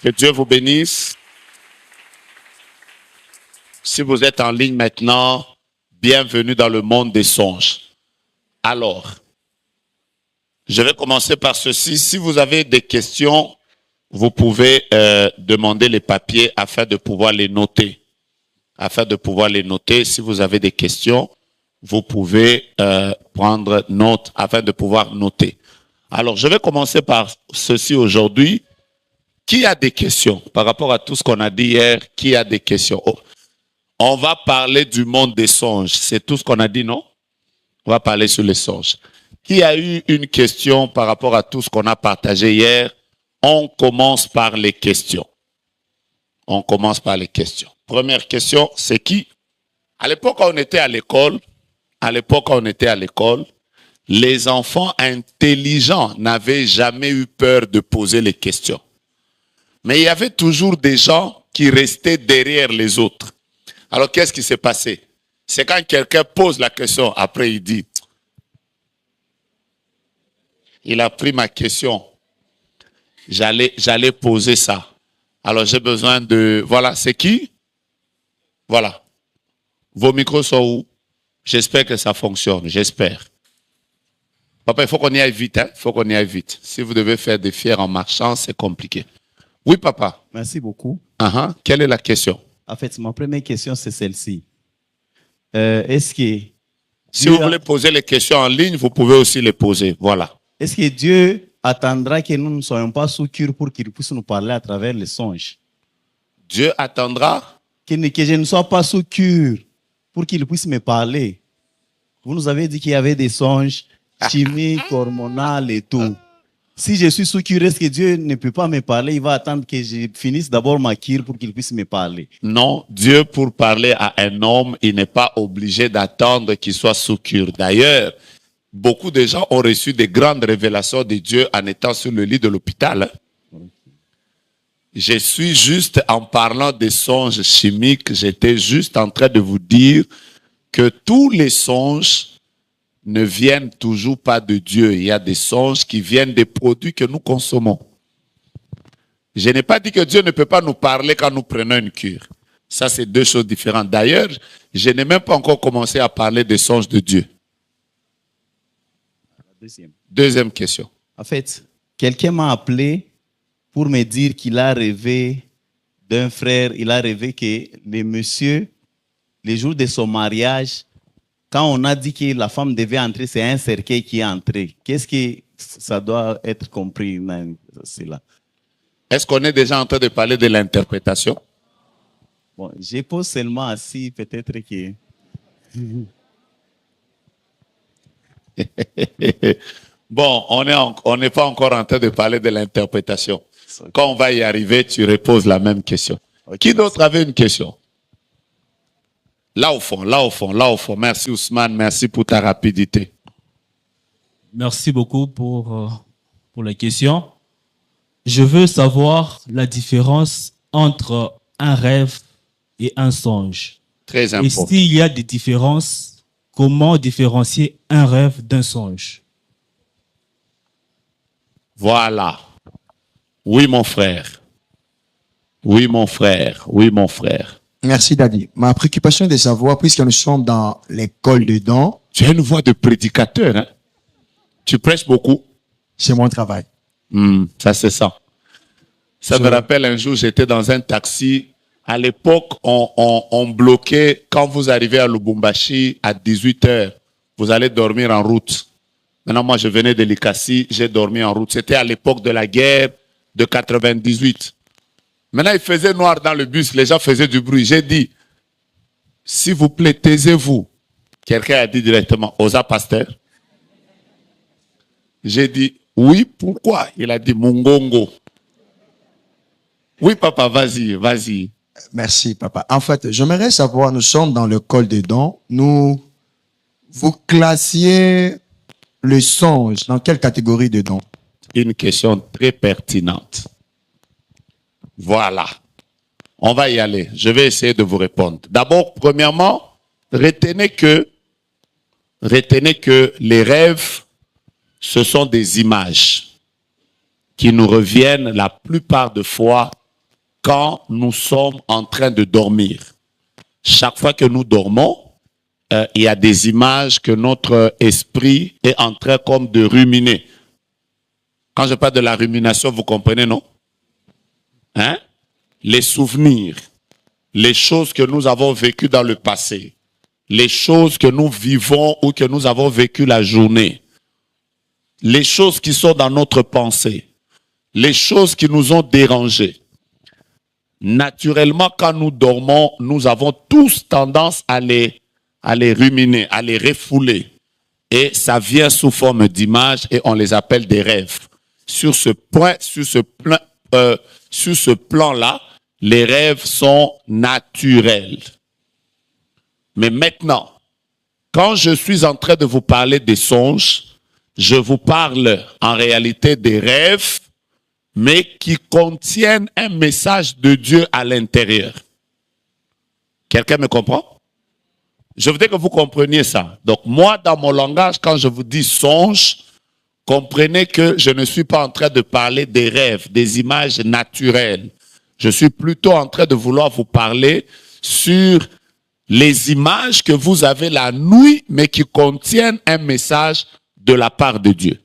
Que Dieu vous bénisse. Si vous êtes en ligne maintenant, bienvenue dans le monde des songes. Alors, je vais commencer par ceci. Si vous avez des questions, vous pouvez demander les papiers afin de pouvoir les noter. Afin de pouvoir les noter, si vous avez des questions, vous pouvez prendre note afin de pouvoir noter. Alors, je vais commencer par ceci aujourd'hui. Qui a des questions par rapport à tout ce qu'on a dit hier? Qui a des questions? Oh. On va parler du monde des songes. C'est tout ce qu'on a dit, non? On va parler sur les songes. Qui a eu une question par rapport à tout ce qu'on a partagé hier? On commence par les questions. On commence par les questions. Première question, c'est qui? À l'époque, quand on était à l'école, les enfants intelligents n'avaient jamais eu peur de poser les questions. Mais il y avait toujours des gens qui restaient derrière les autres. Alors, qu'est-ce qui s'est passé? C'est quand quelqu'un pose la question, après il dit, il a pris ma question, j'allais poser ça. Alors, j'ai besoin de... Voilà, c'est qui? Voilà. Vos micros sont où? J'espère que ça fonctionne, j'espère. Papa, il faut qu'on y aille vite, hein? Il faut qu'on y aille vite. Si vous devez faire des fiers en marchant, c'est compliqué. Oui, papa. Merci beaucoup. Quelle est la question? En fait, ma première question, c'est celle-ci. Est-ce que... Si vous voulez poser les questions en ligne, vous pouvez aussi les poser. Voilà. Est-ce que Dieu attendra que nous ne soyons pas sous cure pour qu'il puisse nous parler à travers les songes? Dieu attendra? Que je ne sois pas sous cure pour qu'il puisse me parler. Vous nous avez dit qu'il y avait des songes chimiques, hormonaux et tout. Si je suis sous cure, est-ce que Dieu ne peut pas me parler? Il va attendre que je finisse d'abord ma cure pour qu'il puisse me parler. Non, Dieu, pour parler à un homme, il n'est pas obligé d'attendre qu'il soit sous cure. D'ailleurs, beaucoup de gens ont reçu des grandes révélations de Dieu en étant sur le lit de l'hôpital. Je suis juste, en parlant des songes chimiques, j'étais juste en train de vous dire que tous les songes ne viennent toujours pas de Dieu. Il y a des songes qui viennent des produits que nous consommons. Je n'ai pas dit que Dieu ne peut pas nous parler quand nous prenons une cure. Ça, c'est deux choses différentes. D'ailleurs, je n'ai même pas encore commencé à parler des songes de Dieu. Deuxième question. En fait, quelqu'un m'a appelé pour me dire qu'il a rêvé d'un frère. Il a rêvé que le monsieur, le jour de son mariage, quand on a dit que la femme devait entrer, c'est un cercueil qui est entré. Qu'est-ce que ça doit être compris dans cela? Est-ce qu'on est déjà en train de parler de l'interprétation? Bon, je pose seulement assis, peut-être que... Bon, on n'est pas encore en train de parler de l'interprétation. Quand on va y arriver, tu reposes la même question. Okay. Qui d'autre avait une question? Là au fond. Merci Ousmane, merci pour ta rapidité. Merci beaucoup pour la question. Je veux savoir la différence entre un rêve et un songe. Très important. Et s'il y a des différences, comment différencier un rêve d'un songe? Voilà. Oui, mon frère. Oui, mon frère. Merci, Daddy. Ma préoccupation est de savoir, puisque nous sommes dans l'école dedans. Tu as une voix de prédicateur, hein? Tu prêches beaucoup? C'est mon travail. Ça, c'est ça. Ça me rappelle un jour, j'étais dans un taxi. À l'époque, on bloquait, quand vous arrivez à Lubumbashi à 18h, vous allez dormir en route. Maintenant, moi, je venais de Likasi, j'ai dormi en route. C'était à l'époque de la guerre de 98. Maintenant, il faisait noir dans le bus, les gens faisaient du bruit. J'ai dit, s'il vous plaît, taisez-vous. Quelqu'un a dit directement, Osa pasteur. J'ai dit, oui, pourquoi? Il a dit, Mungongo. Oui, papa, vas-y. Merci, papa. En fait, j'aimerais savoir, nous sommes dans le col des dons. Vous classiez le songe dans quelle catégorie de dons? Une question très pertinente. Voilà. On va y aller. Je vais essayer de vous répondre. D'abord, premièrement, retenez que les rêves, ce sont des images qui nous reviennent la plupart des fois quand nous sommes en train de dormir. Chaque fois que nous dormons, il y a des images que notre esprit est en train comme de ruminer. Quand je parle de la rumination, vous comprenez, non? Hein? Les souvenirs, les choses que nous avons vécues dans le passé, les choses que nous vivons ou que nous avons vécues la journée, les choses qui sont dans notre pensée, les choses qui nous ont dérangés. Naturellement, quand nous dormons, nous avons tous tendance à les ruminer, à les refouler. Et ça vient sous forme d'images et on les appelle des rêves. Sur ce plan-là, les rêves sont naturels. Mais maintenant, quand je suis en train de vous parler des songes, je vous parle en réalité des rêves, mais qui contiennent un message de Dieu à l'intérieur. Quelqu'un me comprend? Je voudrais que vous compreniez ça. Donc moi, dans mon langage, quand je vous dis songe, comprenez que je ne suis pas en train de parler des rêves, des images naturelles. Je suis plutôt en train de vouloir vous parler sur les images que vous avez la nuit, mais qui contiennent un message de la part de Dieu.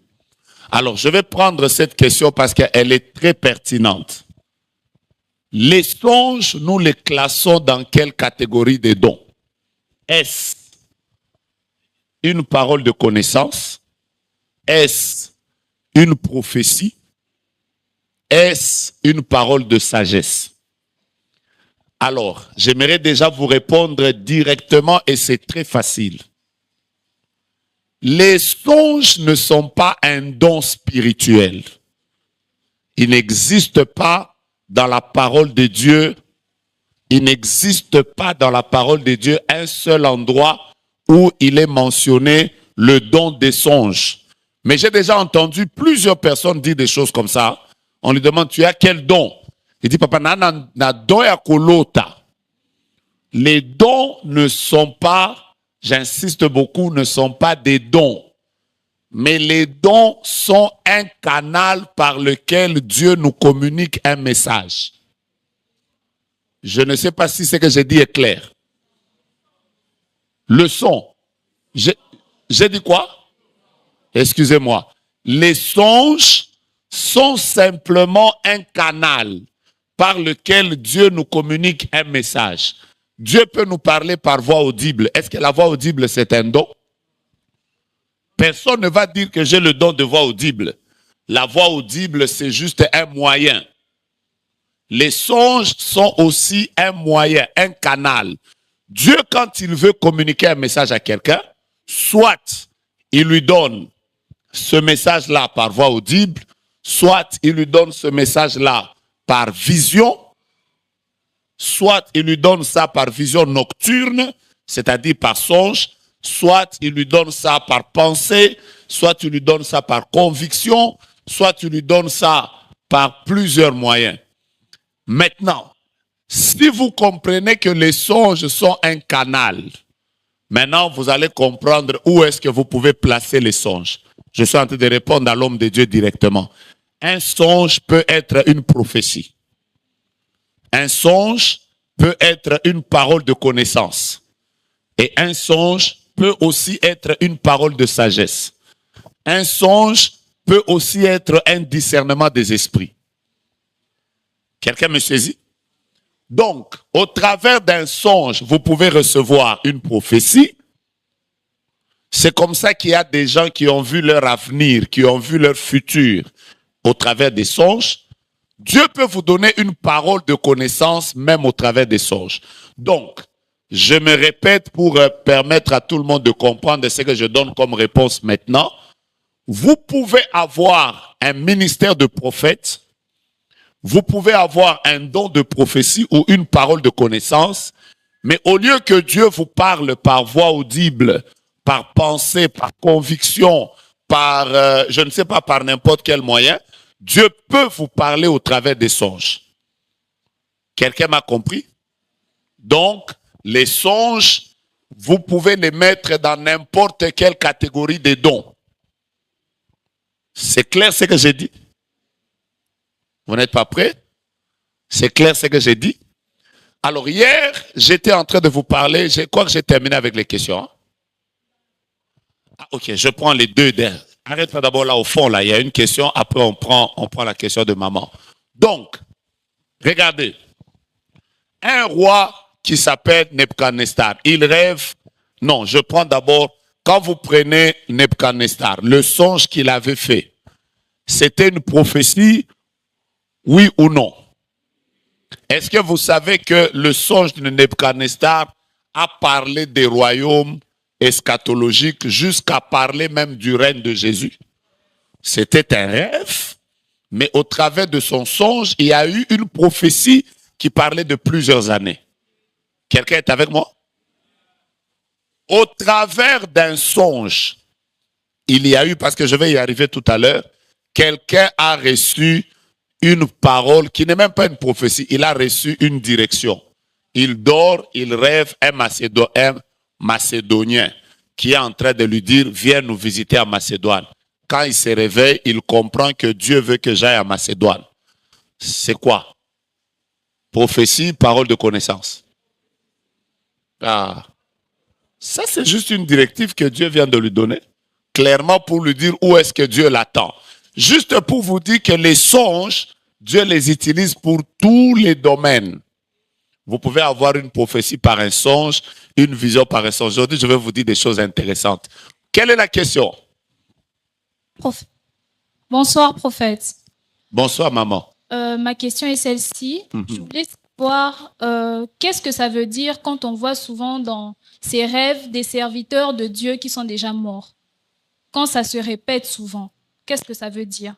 Alors, je vais prendre cette question parce qu'elle est très pertinente. Les songes, nous les classons dans quelle catégorie de dons? Est-ce une parole de connaissance? Est-ce une prophétie? Est-ce une parole de sagesse? Alors, j'aimerais déjà vous répondre directement et c'est très facile. Les songes ne sont pas un don spirituel. Il n'existe pas dans la parole de Dieu, il n'existe pas dans la parole de Dieu un seul endroit où il est mentionné le don des songes. Mais j'ai déjà entendu plusieurs personnes dire des choses comme ça. On lui demande, tu as quel don? Il dit, papa, na don ya kolota. Les dons ne sont pas, j'insiste beaucoup, ne sont pas des dons. Mais les dons sont un canal par lequel Dieu nous communique un message. Je ne sais pas si ce que j'ai dit est clair. Le son. J'ai dit quoi? Excusez-moi. Les songes sont simplement un canal par lequel Dieu nous communique un message. Dieu peut nous parler par voix audible. Est-ce que la voix audible, c'est un don? Personne ne va dire que j'ai le don de voix audible. La voix audible, c'est juste un moyen. Les songes sont aussi un moyen, un canal. Dieu, quand il veut communiquer un message à quelqu'un, soit il lui donne ce message-là par voix audible, soit il lui donne ce message-là par vision, soit il lui donne ça par vision nocturne, c'est-à-dire par songe, soit il lui donne ça par pensée, soit il lui donne ça par conviction, soit il lui donne ça par plusieurs moyens. Maintenant, si vous comprenez que les songes sont un canal, maintenant vous allez comprendre où est-ce que vous pouvez placer les songes. Je suis en train de répondre à l'homme de Dieu directement. Un songe peut être une prophétie. Un songe peut être une parole de connaissance. Et un songe peut aussi être une parole de sagesse. Un songe peut aussi être un discernement des esprits. Quelqu'un me saisit? Donc, au travers d'un songe, vous pouvez recevoir une prophétie. C'est comme ça qu'il y a des gens qui ont vu leur avenir, qui ont vu leur futur au travers des songes. Dieu peut vous donner une parole de connaissance même au travers des songes. Donc, je me répète pour permettre à tout le monde de comprendre ce que je donne comme réponse maintenant. Vous pouvez avoir un ministère de prophète, vous pouvez avoir un don de prophétie ou une parole de connaissance, mais au lieu que Dieu vous parle par voix audible, par pensée, par conviction, par, je ne sais pas, par n'importe quel moyen, Dieu peut vous parler au travers des songes. Quelqu'un m'a compris? Donc, les songes, vous pouvez les mettre dans n'importe quelle catégorie de dons. C'est clair ce que j'ai dit? Vous n'êtes pas prêts? C'est clair ce que j'ai dit? Alors hier, j'étais en train de vous parler, je crois que j'ai terminé avec les questions. Hein? Ah, ok, je prends les deux dernières. Arrête-toi d'abord là au fond, là, il y a une question, après on prend la question de maman. Donc, regardez, un roi qui s'appelle Nebuchadnezzar, il rêve, non, je prends d'abord, quand vous prenez Nebuchadnezzar, le songe qu'il avait fait, c'était une prophétie, oui ou non? Est-ce que vous savez que le songe de Nebuchadnezzar a parlé des royaumes eschatologiques jusqu'à parler même du règne de Jésus? C'était un rêve, mais au travers de son songe, il y a eu une prophétie qui parlait de plusieurs années. Quelqu'un est avec moi? Au travers d'un songe, il y a eu, parce que je vais y arriver tout à l'heure, quelqu'un a reçu une parole qui n'est même pas une prophétie, il a reçu une direction. Il dort, il rêve un Macédonien qui est en train de lui dire, viens nous visiter à Macédoine. Quand il se réveille, il comprend que Dieu veut que j'aille à Macédoine. C'est quoi? Prophétie, parole de connaissance. Ah. Ça, c'est juste une directive que Dieu vient de lui donner, clairement pour lui dire où est-ce que Dieu l'attend. Juste pour vous dire que les songes, Dieu les utilise pour tous les domaines. Vous pouvez avoir une prophétie par un songe, une vision par un songe. Aujourd'hui, je vais vous dire des choses intéressantes. Quelle est la question? Bonsoir, prophète. Bonsoir, maman. Ma question est celle-ci. Je voulais savoir qu'est-ce que ça veut dire quand on voit souvent dans ces rêves des serviteurs de Dieu qui sont déjà morts. Quand ça se répète souvent, qu'est-ce que ça veut dire?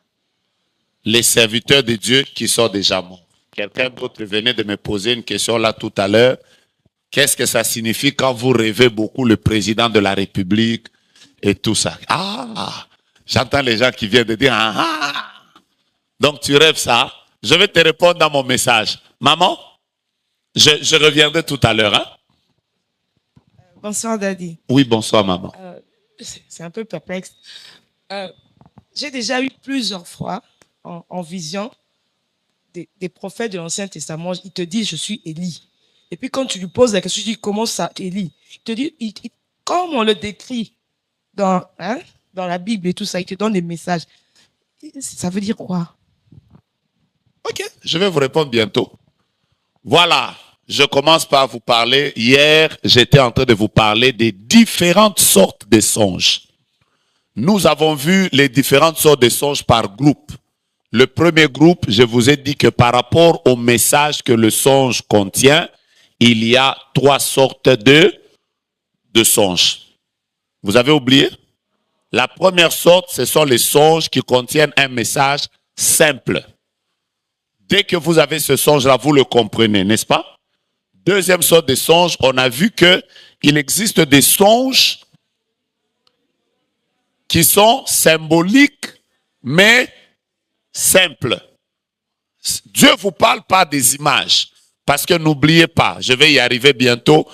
Les serviteurs de Dieu qui sont déjà morts. Quelqu'un d'autre venait de me poser une question là tout à l'heure. Qu'est-ce que ça signifie quand vous rêvez beaucoup le président de la République et tout ça? Ah, j'entends les gens qui viennent de dire ah. Donc tu rêves ça. Je vais te répondre dans mon message. Maman, je reviendrai tout à l'heure. Hein? Bonsoir, Daddy. Oui, bonsoir, maman. C'est un peu perplexe. J'ai déjà eu plusieurs fois en vision des prophètes de l'Ancien Testament. Ils te disent, je suis Élie. Et puis quand tu lui poses la question, tu dis, comment ça, Élie? Il te dit, comme on le décrit dans la Bible et tout ça, il te donne des messages. Ça veut dire quoi? Ok, je vais vous répondre bientôt. Voilà, je commence par vous parler. Hier, j'étais en train de vous parler des différentes sortes de songes. Nous avons vu les différentes sortes de songes par groupe. Le premier groupe, je vous ai dit que par rapport au message que le songe contient, il y a 3 sortes de songes. Vous avez oublié? La première sorte, ce sont les songes qui contiennent un message simple. Dès que vous avez ce songe-là, vous le comprenez, n'est-ce pas? Deuxième sorte de songe, on a vu qu'il existe des songes qui sont symboliques, mais simples. Dieu vous parle pas des images, parce que n'oubliez pas, je vais y arriver bientôt,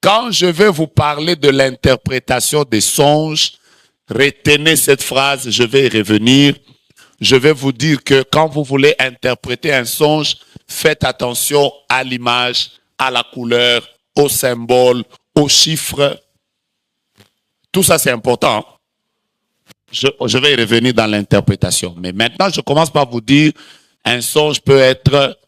quand je vais vous parler de l'interprétation des songes, retenez cette phrase, je vais y revenir. Je vais vous dire que quand vous voulez interpréter un songe, faites attention à l'image, à la couleur, au symbole, aux chiffres. Tout ça, c'est important. Je vais y revenir dans l'interprétation. Mais maintenant, je commence par vous dire, un songe peut être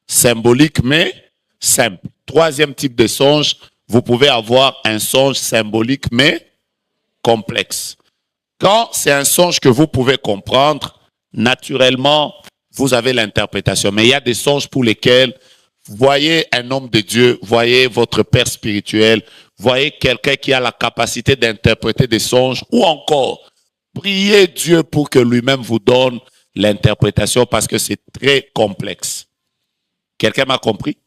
symbolique, mais simple. Troisième type de songe, vous pouvez avoir un songe symbolique, mais complexe. Quand c'est un songe que vous pouvez comprendre, naturellement, vous avez l'interprétation. Mais il y a des songes pour lesquels, voyez un homme de Dieu, voyez votre père spirituel, voyez quelqu'un qui a la capacité d'interpréter des songes, ou encore, priez Dieu pour que lui-même vous donne l'interprétation parce que c'est très complexe. Quelqu'un m'a compris?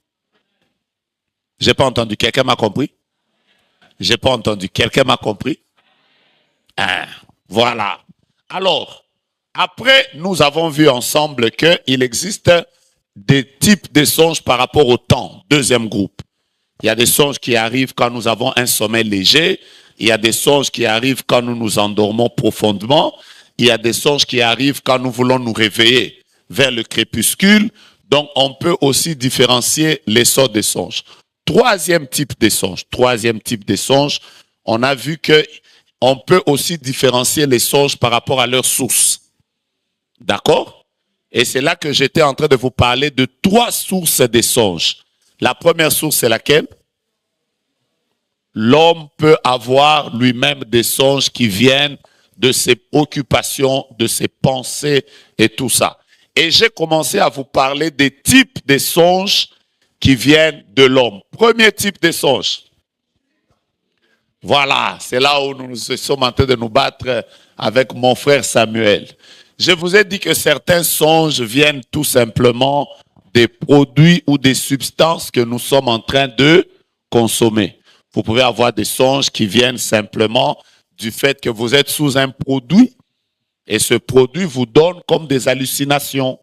J'ai pas entendu. Quelqu'un m'a compris? J'ai pas entendu. Quelqu'un m'a compris? Voilà. Alors, après, nous avons vu ensemble qu'il existe des types de songes par rapport au temps. Deuxième groupe. Il y a des songes qui arrivent quand nous avons un sommeil léger. Il y a des songes qui arrivent quand nous nous endormons profondément. Il y a des songes qui arrivent quand nous voulons nous réveiller vers le crépuscule. Donc, on peut aussi différencier les sortes de songes. Troisième type de songe, on a vu que on peut aussi différencier les songes par rapport à leur source. D'accord? Et c'est là que j'étais en train de vous parler de 3 sources des songes. La première source, c'est laquelle? L'homme peut avoir lui-même des songes qui viennent de ses occupations, de ses pensées et tout ça. Et j'ai commencé à vous parler des types de songes qui viennent de l'homme. Premier type de songe. Voilà, c'est là où nous sommes en train de nous battre avec mon frère Samuel. Je vous ai dit que certains songes viennent tout simplement des produits ou des substances que nous sommes en train de consommer. Vous pouvez avoir des songes qui viennent simplement du fait que vous êtes sous un produit et ce produit vous donne comme des hallucinations.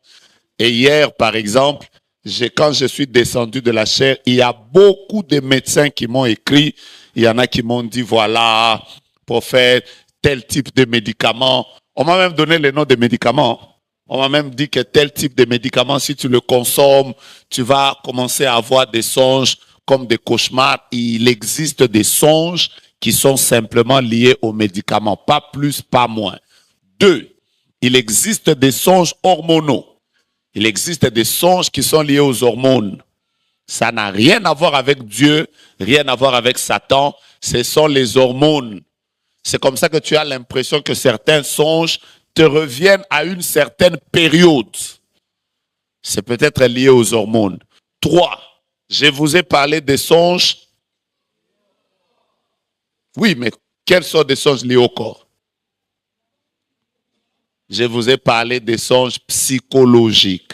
Et hier, par exemple, quand je suis descendu de la chair, il y a beaucoup de médecins qui m'ont écrit. Il y en a qui m'ont dit, voilà, prophète, tel type de médicament. On m'a même donné les noms des médicaments. On m'a même dit que tel type de médicament, si tu le consommes, tu vas commencer à avoir des songes comme des cauchemars. Il existe des songes qui sont simplement liés aux médicaments. Pas plus, pas moins. 2, il existe des songes hormonaux. Il existe des songes qui sont liés aux hormones. Ça n'a rien à voir avec Dieu, rien à voir avec Satan. Ce sont les hormones. C'est comme ça que tu as l'impression que certains songes te reviennent à une certaine période. C'est peut-être lié aux hormones. 3, je vous ai parlé des songes. Oui, mais quels sont des songes liés au corps? Je vous ai parlé des songes psychologiques.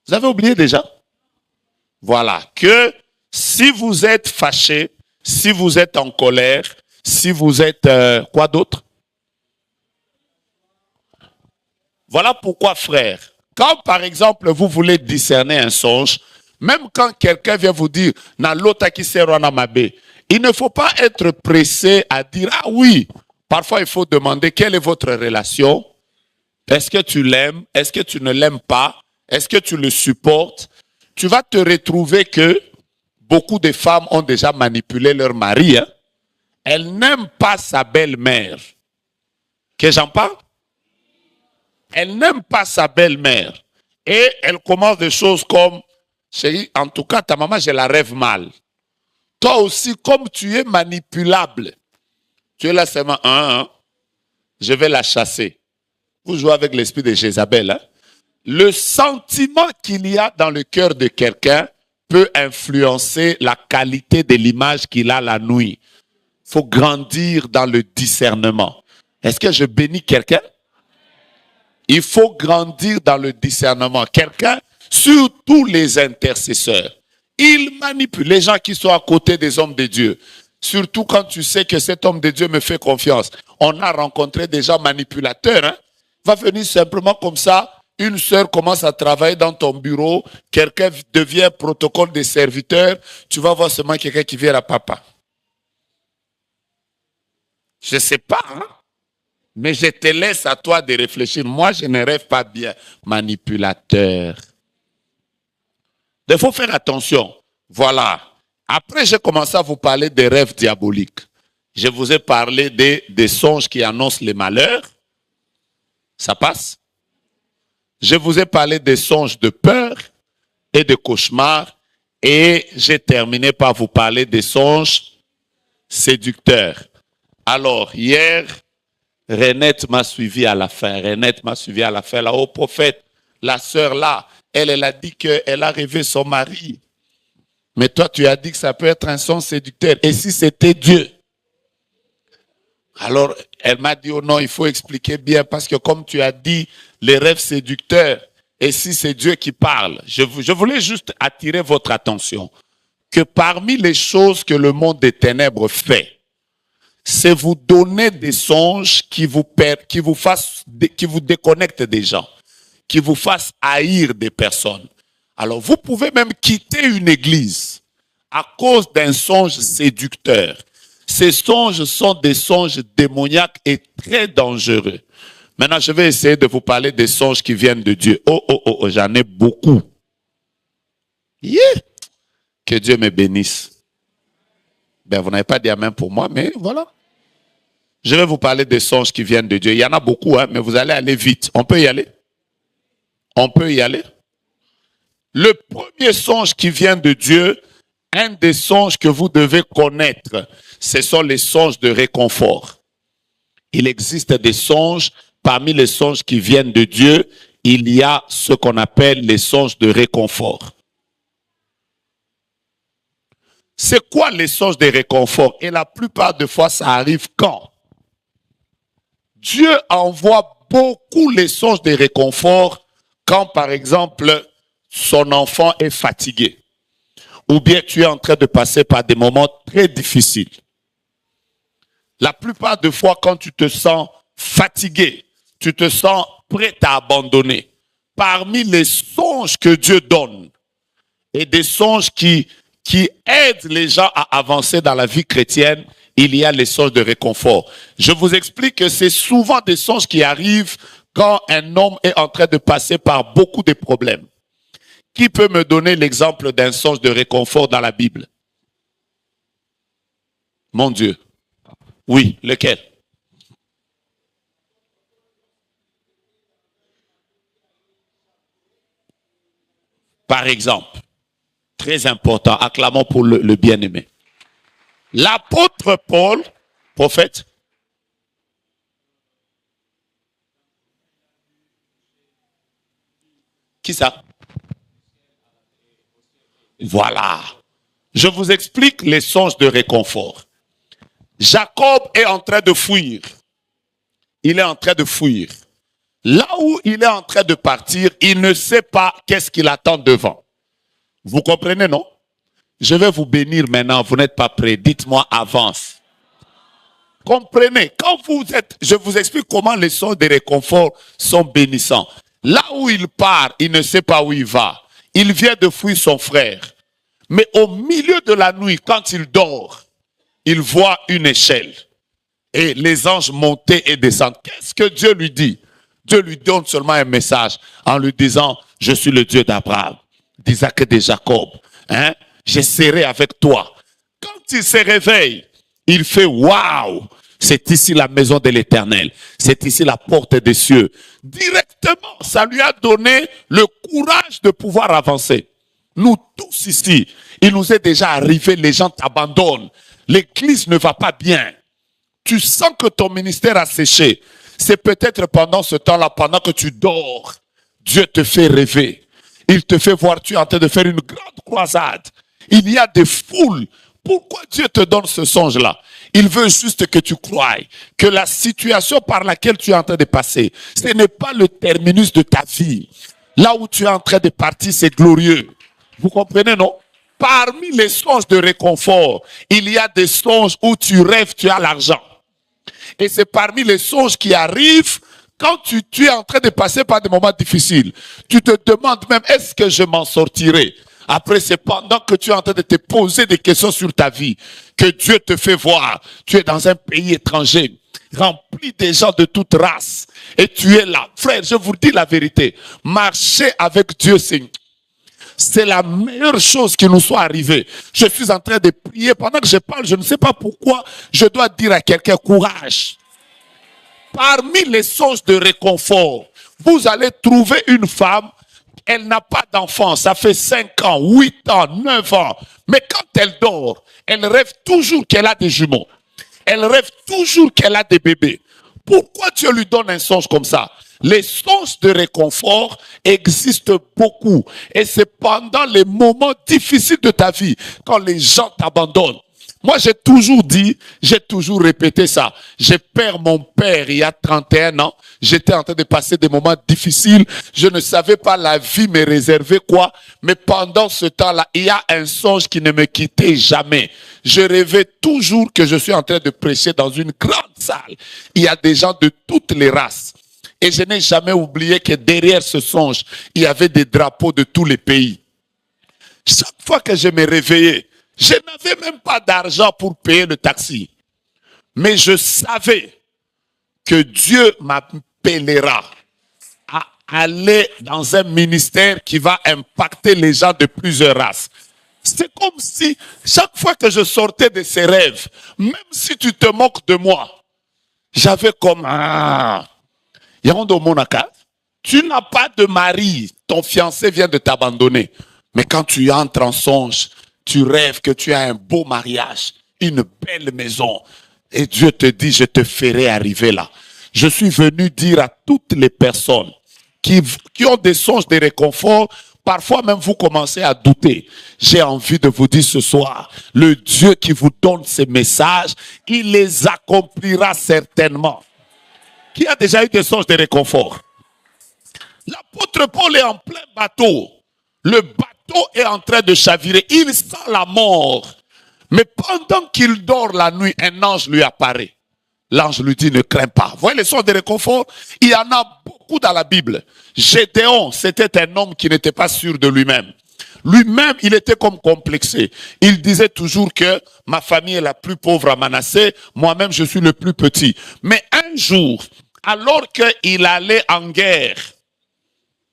Vous avez oublié déjà? Voilà, que si vous êtes fâché, si vous êtes en colère, si vous êtes... quoi d'autre? Voilà pourquoi, frère, quand par exemple vous voulez discerner un songe, même quand quelqu'un vient vous dire « Na lota ki serwana mabe », il ne faut pas être pressé à dire « Ah oui ». Parfois, il faut demander quelle est votre relation. Est-ce que tu l'aimes? Est-ce que tu ne l'aimes pas? Est-ce que tu le supportes? Tu vas te retrouver que beaucoup de femmes ont déjà manipulé leur mari. Hein? Elles n'aiment pas sa belle-mère. Que j'en parle? Elle n'aime pas sa belle-mère. Et elle commence des choses comme, chérie, en tout cas, ta maman, je la rêve mal. Toi aussi, comme tu es manipulable, tu es là seulement, je vais la chasser. Vous jouez avec l'esprit de Jézabel. Hein? Le sentiment qu'il y a dans le cœur de quelqu'un peut influencer la qualité de l'image qu'il a la nuit. Il faut grandir dans le discernement. Est-ce que je bénis quelqu'un? Il faut grandir dans le discernement. Quelqu'un, surtout les intercesseurs, ils manipulent les gens qui sont à côté des hommes de Dieu. Surtout quand tu sais que cet homme de Dieu me fait confiance. On a rencontré des gens manipulateurs. Hein? Va venir simplement comme ça. Une sœur commence à travailler dans ton bureau. Quelqu'un devient protocole des serviteurs. Tu vas voir seulement quelqu'un qui vient à papa. Je ne sais pas. Hein? Mais je te laisse à toi de réfléchir. Moi, je ne rêve pas bien. Manipulateur. Il faut faire attention. Voilà. Après, j'ai commencé à vous parler des rêves diaboliques. Je vous ai parlé des songes qui annoncent les malheurs. Ça passe? Je vous ai parlé des songes de peur et de cauchemars. Et j'ai terminé par vous parler des songes séducteurs. Alors, hier, Renette m'a suivi à la fin. Renette m'a suivi à la fin. Là, au prophète, la sœur là, elle a dit qu'elle a rêvé son mari. Mais toi, tu as dit que ça peut être un songe séducteur. Et si c'était Dieu? Alors, elle m'a dit, oh non, il faut expliquer bien. Parce que comme tu as dit, les rêves séducteurs, et si c'est Dieu qui parle, je voulais juste attirer votre attention. Que parmi les choses que le monde des ténèbres fait, c'est vous donner des songes qui vous déconnectent des gens, qui vous fassent haïr des personnes. Alors, vous pouvez même quitter une église à cause d'un songe séducteur. Ces songes sont des songes démoniaques et très dangereux. Maintenant, je vais essayer de vous parler des songes qui viennent de Dieu. Oh, j'en ai beaucoup. Yeah. Que Dieu me bénisse. Ben, vous n'avez pas dit amen pour moi, mais voilà. Je vais vous parler des songes qui viennent de Dieu. Il y en a beaucoup, hein, mais vous allez aller vite. On peut y aller? On peut y aller? Le premier songe qui vient de Dieu, un des songes que vous devez connaître, ce sont les songes de réconfort. Il existe des songes, parmi les songes qui viennent de Dieu, il y a ce qu'on appelle les songes de réconfort. C'est quoi les songes de réconfort? Et la plupart des fois, ça arrive quand? Dieu envoie beaucoup les songes de réconfort quand, par exemple, son enfant est fatigué. Ou bien tu es en train de passer par des moments très difficiles. La plupart des fois, quand tu te sens fatigué, tu te sens prêt à abandonner. Parmi les songes que Dieu donne, et des songes qui aident les gens à avancer dans la vie chrétienne, il y a les songes de réconfort. Je vous explique que c'est souvent des songes qui arrivent quand un homme est en train de passer par beaucoup de problèmes. Qui peut me donner l'exemple d'un songe de réconfort dans la Bible? Mon Dieu. Oui, lequel? Par exemple, très important, acclamons pour le bien-aimé. L'apôtre Paul, prophète, qui ça? Voilà. Je vous explique les songes de réconfort. Jacob est en train de fuir. Il est en train de fuir. Là où il est en train de partir, il ne sait pas qu'est-ce qu'il attend devant. Vous comprenez, non? Je vais vous bénir maintenant, vous n'êtes pas prêts. Dites-moi avance. Comprenez, quand vous êtes, je vous explique comment les songes de réconfort sont bénissants. Là où il part, il ne sait pas où il va. Il vient de fuir son frère. Mais au milieu de la nuit, quand il dort, il voit une échelle. Et les anges montaient et descendent. Qu'est-ce que Dieu lui dit? Dieu lui donne seulement un message en lui disant, je suis le Dieu d'Abraham, d'Isaac et de Jacob. Hein? Je serai avec toi. Quand il se réveille, il fait waouh! C'est ici la maison de l'Éternel. C'est ici la porte des cieux. Directement, ça lui a donné le courage de pouvoir avancer. Nous tous ici, il nous est déjà arrivé, les gens t'abandonnent. L'église ne va pas bien. Tu sens que ton ministère a séché. C'est peut-être pendant ce temps-là, pendant que tu dors, Dieu te fait rêver. Il te fait voir, tu es en train de faire une grande croisade. Il y a des foules. Pourquoi Dieu te donne ce songe-là? Il veut juste que tu croies que la situation par laquelle tu es en train de passer, ce n'est pas le terminus de ta vie. Là où tu es en train de partir, c'est glorieux. Vous comprenez, non? Parmi les songes de réconfort, il y a des songes où tu rêves, tu as l'argent. Et c'est parmi les songes qui arrivent quand tu es en train de passer par des moments difficiles. Tu te demandes même, est-ce que je m'en sortirai? Après, c'est pendant que tu es en train de te poser des questions sur ta vie que Dieu te fait voir. Tu es dans un pays étranger, rempli de gens de toute race. Et tu es là. Frère, je vous dis la vérité. Marcher avec Dieu, c'est la meilleure chose qui nous soit arrivée. Je suis en train de prier. Pendant que je parle, je ne sais pas pourquoi je dois dire à quelqu'un courage. Parmi les songes de réconfort, vous allez trouver une femme. Elle n'a pas d'enfant, ça fait 5 ans, 8 ans, 9 ans. Mais quand elle dort, elle rêve toujours qu'elle a des jumeaux. Elle rêve toujours qu'elle a des bébés. Pourquoi Dieu lui donne un songe comme ça? Les songes de réconfort existent beaucoup. Et c'est pendant les moments difficiles de ta vie, quand les gens t'abandonnent. Moi, j'ai toujours dit, j'ai toujours répété ça. J'ai perdu mon père il y a 31 ans. J'étais en train de passer des moments difficiles. Je ne savais pas la vie me réserver quoi. Mais pendant ce temps-là, il y a un songe qui ne me quittait jamais. Je rêvais toujours que je suis en train de prêcher dans une grande salle. Il y a des gens de toutes les races. Et je n'ai jamais oublié que derrière ce songe, il y avait des drapeaux de tous les pays. Chaque fois que je me réveillais, je n'avais même pas d'argent pour payer le taxi. Mais je savais que Dieu m'appellera à aller dans un ministère qui va impacter les gens de plusieurs races. C'est comme si, chaque fois que je sortais de ces rêves, même si tu te moques de moi, j'avais comme, Yarondo Monaka, tu n'as pas de mari, ton fiancé vient de t'abandonner. Mais quand tu entres en songe, tu rêves que tu as un beau mariage, une belle maison. Et Dieu te dit, je te ferai arriver là. Je suis venu dire à toutes les personnes qui ont des songes de réconfort, parfois même vous commencez à douter. J'ai envie de vous dire ce soir, le Dieu qui vous donne ces messages, il les accomplira certainement. Qui a déjà eu des songes de réconfort? L'apôtre Paul est en plein bateau. Le bateau est en train de chavirer. Il sent la mort. Mais pendant qu'il dort la nuit, un ange lui apparaît. L'ange lui dit, ne crains pas. Vous voyez les songes de réconfort? Il y en a beaucoup dans la Bible. Gédéon, c'était un homme qui n'était pas sûr de lui-même. Lui-même, il était comme complexé. Il disait toujours que ma famille est la plus pauvre à Manassé, moi-même je suis le plus petit. Mais un jour, alors qu'il allait en guerre,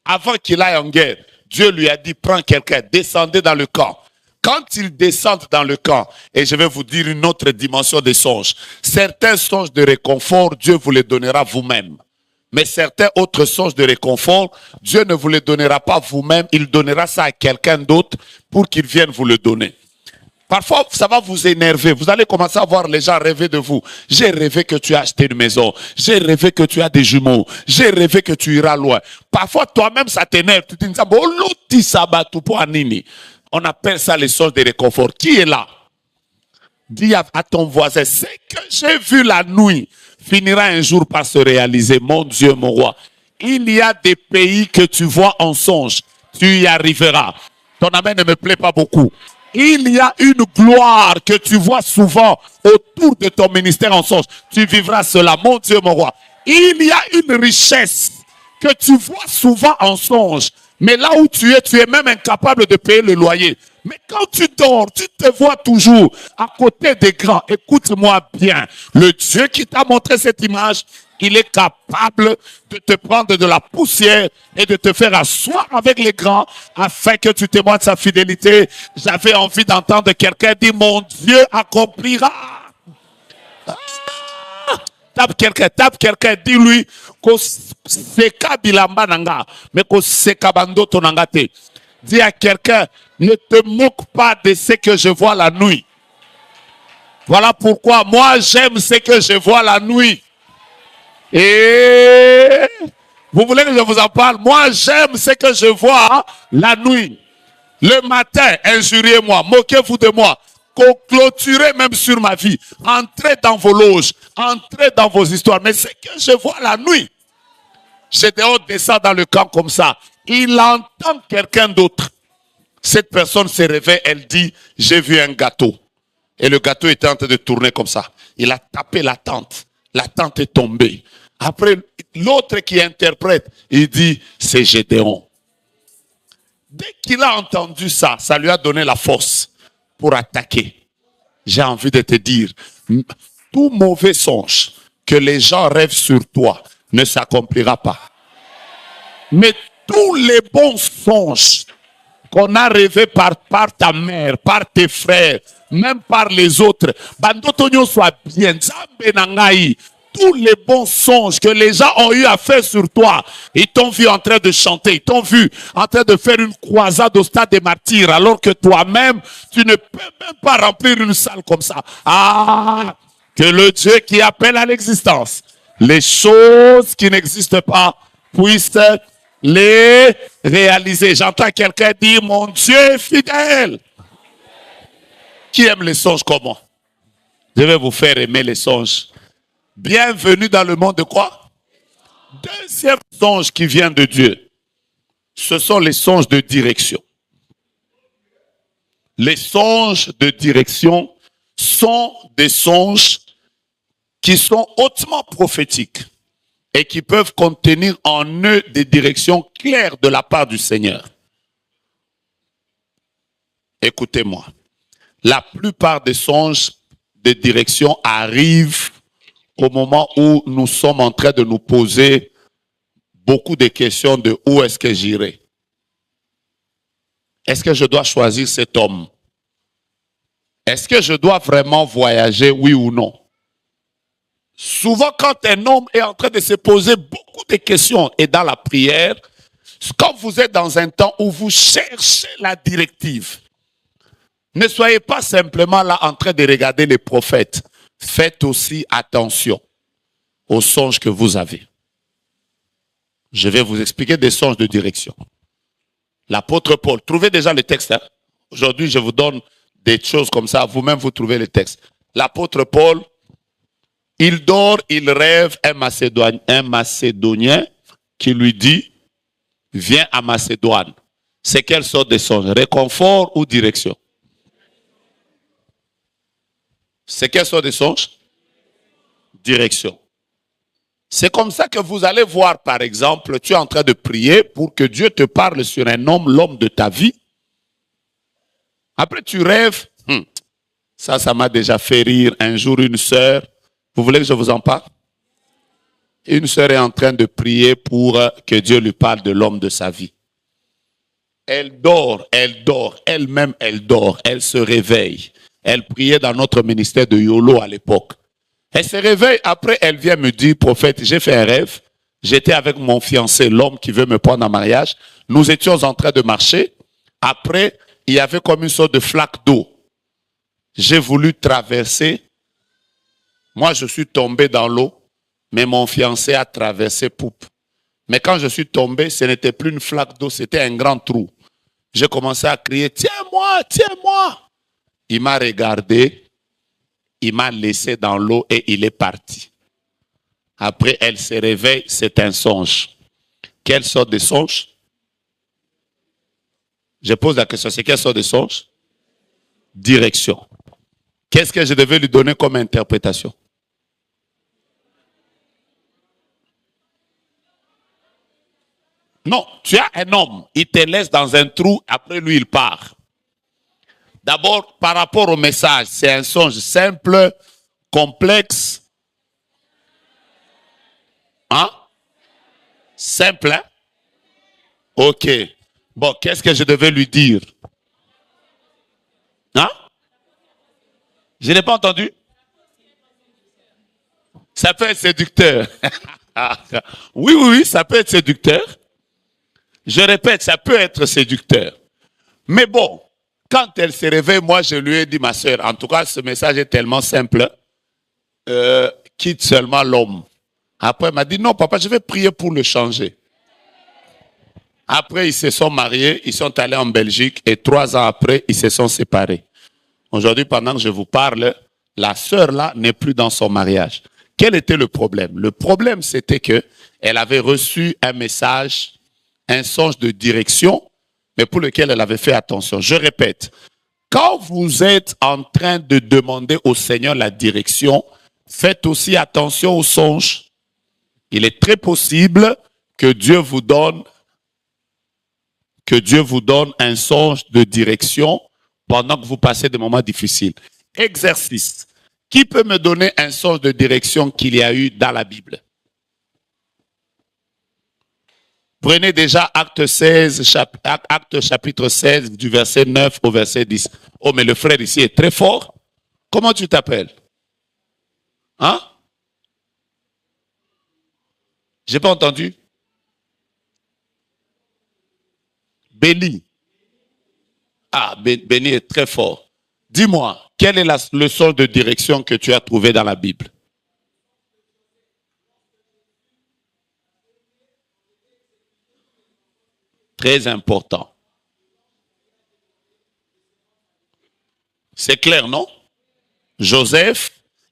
avant qu'il aille en guerre, Dieu lui a dit, prends quelqu'un, descendez dans le camp. Quand ils descendent dans le camp, et je vais vous dire une autre dimension des songes, certains songes de réconfort, Dieu vous les donnera vous-même. Mais certains autres songes de réconfort, Dieu ne vous les donnera pas vous-même, il donnera ça à quelqu'un d'autre pour qu'il vienne vous le donner. Parfois, ça va vous énerver. Vous allez commencer à voir les gens rêver de vous. J'ai rêvé que tu as acheté une maison. J'ai rêvé que tu as des jumeaux. J'ai rêvé que tu iras loin. Parfois, toi-même, ça t'énerve. Tu te dis, on appelle ça les songes de réconfort. Qui est là? Dis à ton voisin, ce que j'ai vu la nuit finira un jour par se réaliser. Mon Dieu, mon roi. Il y a des pays que tu vois en songe. Tu y arriveras. Ton amen ne me plaît pas beaucoup. Il y a une gloire que tu vois souvent autour de ton ministère en songe. Tu vivras cela, mon Dieu, mon roi. Il y a une richesse que tu vois souvent en songe. Mais là où tu es même incapable de payer le loyer. Mais quand tu dors, tu te vois toujours à côté des grands. Écoute-moi bien. Le Dieu qui t'a montré cette image, il est capable de te prendre de la poussière et de te faire asseoir avec les grands afin que tu témoignes sa fidélité. J'avais envie d'entendre quelqu'un dire, mon Dieu accomplira. Tape quelqu'un, dis-lui que seka bilamba nanga, mais que seka bando tonanga te. Dis à quelqu'un, ne te moque pas de ce que je vois la nuit. Voilà pourquoi moi j'aime ce que je vois la nuit. Et vous voulez que je vous en parle? Moi j'aime ce que je vois la nuit. Le matin, injuriez-moi, moquez-vous de moi. Clôturez même sur ma vie. Entrez dans vos loges. Entrez dans vos histoires. Mais c'est que je vois la nuit. Gédéon descend dans le camp comme ça. Il entend quelqu'un d'autre. Cette personne se réveille. Elle dit, j'ai vu un gâteau. Et le gâteau était en train de tourner comme ça. Il a tapé la tente. La tente est tombée. Après, l'autre qui interprète, il dit, c'est Gédéon. Dès qu'il a entendu ça, ça lui a donné la force pour attaquer. J'ai envie de te dire, tout mauvais songe que les gens rêvent sur toi ne s'accomplira pas. Mais tous les bons songes qu'on a rêvés par ta mère, par tes frères, même par les autres, bandotonio soit bien, tous les bons songes que les gens ont eu à faire sur toi, ils t'ont vu en train de chanter, ils t'ont vu en train de faire une croisade au stade des martyrs, alors que toi-même, tu ne peux même pas remplir une salle comme ça. Ah, que le Dieu qui appelle à l'existence les choses qui n'existent pas puisse les réaliser. J'entends quelqu'un dire, mon Dieu est fidèle. Qui aime les songes comme moi? Je vais vous faire aimer les songes. Bienvenue dans le monde de quoi? Deuxième songe qui vient de Dieu. Ce sont les songes de direction. Les songes de direction sont des songes qui sont hautement prophétiques et qui peuvent contenir en eux des directions claires de la part du Seigneur. Écoutez-moi. La plupart des songes de direction arrivent au moment où nous sommes en train de nous poser beaucoup de questions de où est-ce que j'irai. Est-ce que je dois choisir cet homme? Est-ce que je dois vraiment voyager, oui ou non? Souvent, quand un homme est en train de se poser beaucoup de questions et dans la prière, quand vous êtes dans un temps où vous cherchez la directive, ne soyez pas simplement là en train de regarder les prophètes. Faites aussi attention aux songes que vous avez. Je vais vous expliquer des songes de direction. L'apôtre Paul, trouvez déjà le texte. Hein? Aujourd'hui, je vous donne des choses comme ça. Vous-même, vous trouvez le texte. L'apôtre Paul, il dort, il rêve un Macédonien qui lui dit, viens à Macédoine. C'est quelle sorte de songe? Réconfort ou direction? C'est quelle sorte de songe? Direction. C'est comme ça que vous allez voir, par exemple, tu es en train de prier pour que Dieu te parle sur un homme, l'homme de ta vie. Après, tu rêves. Ça m'a déjà fait rire. Un jour, une sœur, vous voulez que je vous en parle? Une sœur est en train de prier pour que Dieu lui parle de l'homme de sa vie. Elle dort, elle-même elle dort, elle se réveille. Elle priait dans notre ministère de YOLO à l'époque. Elle se réveille, après elle vient me dire, prophète, j'ai fait un rêve. J'étais avec mon fiancé, l'homme qui veut me prendre en mariage. Nous étions en train de marcher. Après, il y avait comme une sorte de flaque d'eau. J'ai voulu traverser. Moi, je suis tombé dans l'eau, mais mon fiancé a traversé poupe. Mais quand je suis tombé, ce n'était plus une flaque d'eau, c'était un grand trou. J'ai commencé à crier, tiens-moi, tiens-moi. Il m'a regardé. Il m'a laissé dans l'eau et il est parti. Après, elle se réveille, c'est un songe. Quelle sorte de songe? Je pose la question, c'est quelle sorte de songe? Direction. Qu'est-ce que je devais lui donner comme interprétation? Non, tu as un homme, il te laisse dans un trou, après lui il part. D'abord, par rapport au message, c'est un songe simple, complexe. Hein? Simple, hein? Ok. Bon, qu'est-ce que je devais lui dire? Hein? Je n'ai pas entendu. Ça peut être séducteur. Oui, ça peut être séducteur. Je répète, ça peut être séducteur. Mais bon, quand elle se réveille, moi je lui ai dit, ma soeur, en tout cas ce message est tellement simple, quitte seulement l'homme. Après elle m'a dit, non papa, je vais prier pour le changer. Après ils se sont mariés, ils sont allés en Belgique et 3 ans après, ils se sont séparés. Aujourd'hui, pendant que je vous parle, la sœur là n'est plus dans son mariage. Quel était le problème? Le problème c'était que elle avait reçu un message, un songe de direction, mais pour lequel elle avait fait attention. Je répète, quand vous êtes en train de demander au Seigneur la direction, faites aussi attention aux songes. Il est très possible que Dieu vous donne un songe de direction pendant que vous passez des moments difficiles. Exercice. Qui peut me donner un songe de direction qu'il y a eu dans la Bible? Prenez déjà Acte chapitre 16, du verset 9 au verset 10. Oh, mais le frère ici est très fort. Comment tu t'appelles? Hein? J'ai pas entendu. Béni. Ah, Béni est très fort. Dis-moi, quelle est la leçon de direction que tu as trouvée dans la Bible? Très important. C'est clair, non? Joseph,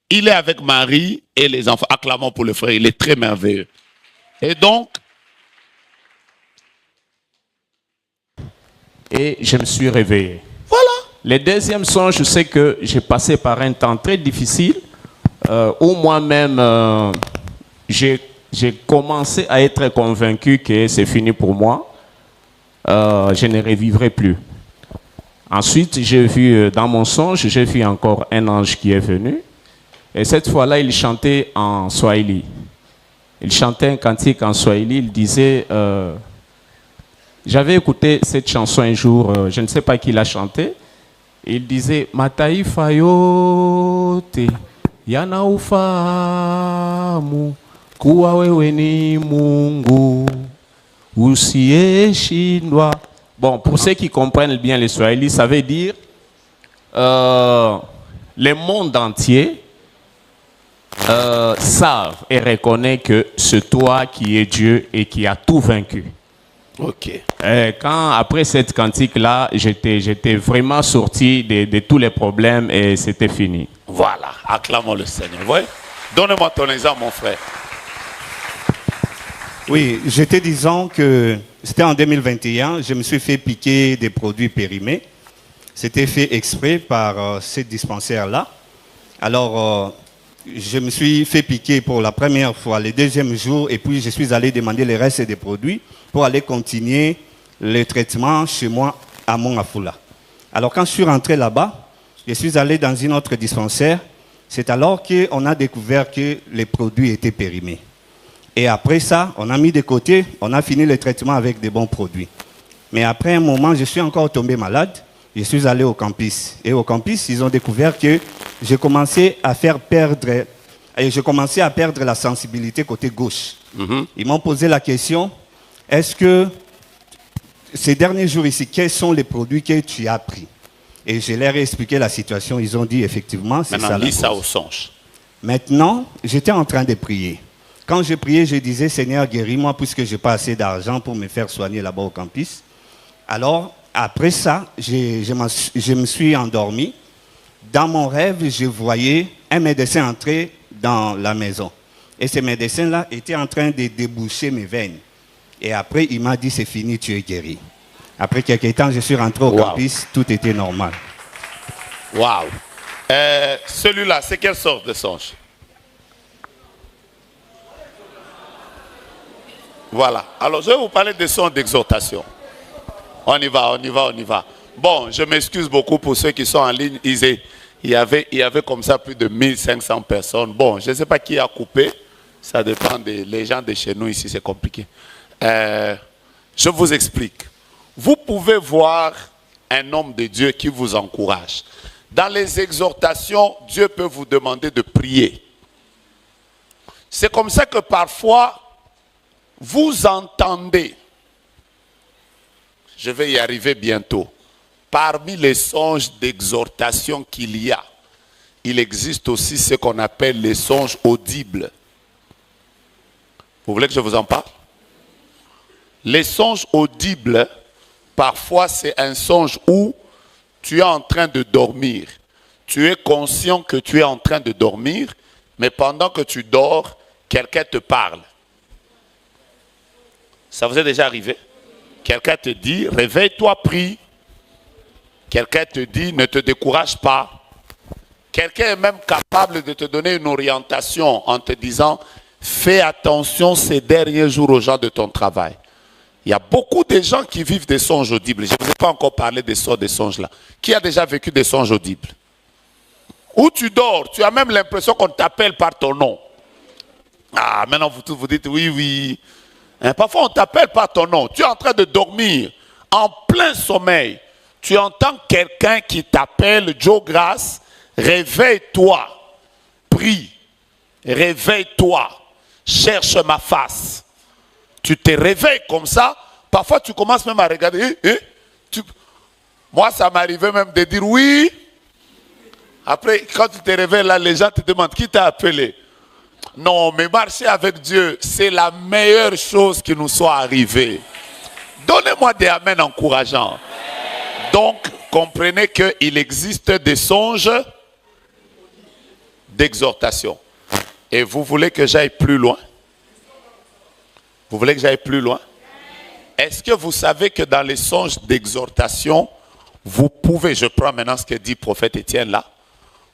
il est avec Marie et les enfants. Acclamons pour le frère, il est très merveilleux. Et donc, et je me suis réveillé. voilà. Le deuxième songe, c'est que j'ai passé par un temps très difficile où moi-même, j'ai commencé à être convaincu que c'est fini pour moi. Je ne revivrai plus. Ensuite, j'ai vu dans mon songe, j'ai vu encore un ange qui est venu. Et cette fois-là, il chantait en Swahili. Il chantait un cantique en Swahili, il disait, j'avais écouté cette chanson un jour, je ne sais pas qui l'a chanté, il disait, Mataifa yote yana ufahamu kuwa wewe ni Mungu usiyeshindwa. Bon, pour ceux qui comprennent bien le Swahili, ça veut dire le monde entier savent et reconnaissent que c'est toi qui es Dieu et qui a tout vaincu. Ok. Et quand, après cette cantique-là, j'étais vraiment sorti de tous les problèmes et c'était fini. Voilà, acclamons le Seigneur. Ouais. Donne-moi ton exemple, mon frère. Oui, j'étais disant que c'était en 2021, je me suis fait piquer des produits périmés. C'était fait exprès par ce dispensaire-là. Alors, je me suis fait piquer pour la première fois, le deuxième jour, et puis je suis allé demander le reste des produits pour aller continuer le traitement chez moi à Mont-Afula. Alors, quand je suis rentré là-bas, je suis allé dans une autre dispensaire. C'est alors qu'on a découvert que les produits étaient périmés. Et après ça, on a mis de côté, on a fini le traitement avec des bons produits. Mais après un moment, je suis encore tombé malade. Je suis allé au campus. Et au campus, ils ont découvert que j'ai commencé à perdre la sensibilité côté gauche. Ils m'ont posé la question, est-ce que ces derniers jours ici, quels sont les produits que tu as pris? Et je leur ai expliqué la situation. Ils ont dit effectivement, c'est ça. Maintenant, lis ça au songe. Maintenant, j'étais en train de prier. Quand je priais, je disais, Seigneur, guéris-moi puisque je n'ai pas assez d'argent pour me faire soigner là-bas au campus. Alors, après ça, je me suis endormi. Dans mon rêve, je voyais un médecin entrer dans la maison. Et ce médecin-là était en train de déboucher mes veines. Et après, il m'a dit, c'est fini, tu es guéri. Après quelques temps, je suis rentré au campus, tout était normal. Waouh. Celui-là, c'est quelle sorte de songe? Voilà. Alors, je vais vous parler des sons d'exhortation. On y va, on y va, on y va. Bon, je m'excuse beaucoup pour ceux qui sont en ligne. Il y avait comme ça plus de 1500 personnes. Bon, je ne sais pas qui a coupé. Ça dépend des gens de chez nous ici, c'est compliqué. Je vous explique. Vous pouvez voir un homme de Dieu qui vous encourage. Dans les exhortations, Dieu peut vous demander de prier. C'est comme ça que parfois, vous entendez, je vais y arriver bientôt, parmi les songes d'exhortation qu'il y a, il existe aussi ce qu'on appelle les songes audibles. Vous voulez que je vous en parle? Les songes audibles, parfois c'est un songe où tu es en train de dormir. Tu es conscient que tu es en train de dormir, mais pendant que tu dors, quelqu'un te parle. Ça vous est déjà arrivé? Quelqu'un te dit, réveille-toi, prie. Quelqu'un te dit, ne te décourage pas. Quelqu'un est même capable de te donner une orientation en te disant, fais attention ces derniers jours aux gens de ton travail. Il y a beaucoup de gens qui vivent des songes audibles. Je ne vous ai pas encore parlé des sortes de songes là. Qui a déjà vécu des songes audibles? Où tu dors, tu as même l'impression qu'on t'appelle par ton nom. Ah, maintenant vous tous vous dites oui, oui. Hein, parfois on t'appelle par ton nom. Tu es en train de dormir, en plein sommeil. Tu entends quelqu'un qui t'appelle, Joe Grace, réveille-toi, prie, réveille-toi, cherche ma face. Tu te réveilles comme ça, parfois tu commences même à regarder. Moi ça m'arrivait même de dire oui. Après quand tu te réveilles là, les gens te demandent qui t'a appelé. Non, mais marcher avec Dieu, c'est la meilleure chose qui nous soit arrivée. Donnez-moi des amens encourageants. Donc, comprenez qu'il existe des songes d'exhortation. Et vous voulez que j'aille plus loin? Vous voulez que j'aille plus loin? Est-ce que vous savez que dans les songes d'exhortation, vous pouvez, je prends maintenant ce que dit le prophète Étienne là,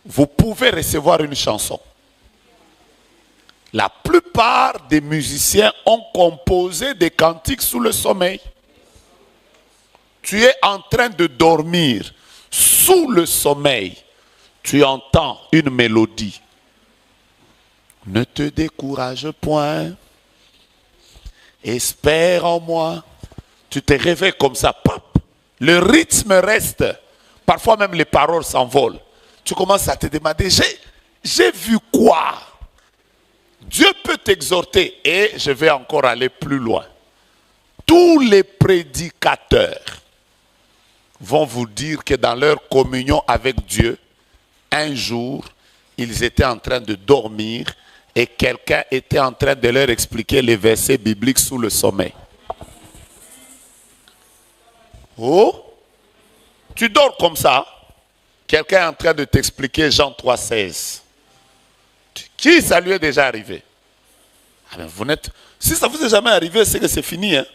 vous pouvez recevoir une chanson. La plupart des musiciens ont composé des cantiques sous le sommeil. Tu es en train de dormir sous le sommeil. Tu entends une mélodie. Ne te décourage point. espère en moi. Tu te réveilles comme ça, pop. Le rythme reste. Parfois même les paroles s'envolent. Tu commences à te demander, j'ai vu quoi? Dieu peut t'exhorter. Et je vais encore aller plus loin. Tous les prédicateurs vont vous dire que dans leur communion avec Dieu, un jour, ils étaient en train de dormir et quelqu'un était en train de leur expliquer les versets bibliques sous le sommeil. Oh, tu dors comme ça. Quelqu'un est en train de t'expliquer Jean 3,16. Qui ça lui est déjà arrivé? Ah ben vous n'êtes... Si ça vous est jamais arrivé, c'est que c'est fini. Hein?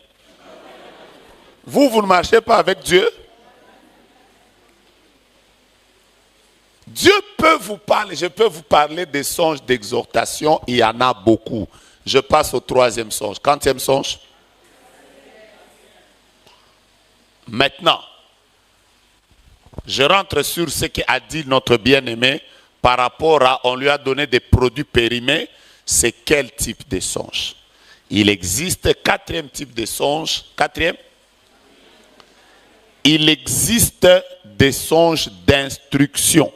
Vous ne marchez pas avec Dieu. Dieu peut vous parler, je peux vous parler des songes d'exhortation, il y en a beaucoup. Je passe au 3e songe. Quantième songe? Maintenant, je rentre sur ce qu'a dit notre bien-aimé par rapport à, on lui a donné des produits périmés, c'est quel type de songe? Il existe 4e type de songe. 4e? Il existe des songes d'instruction.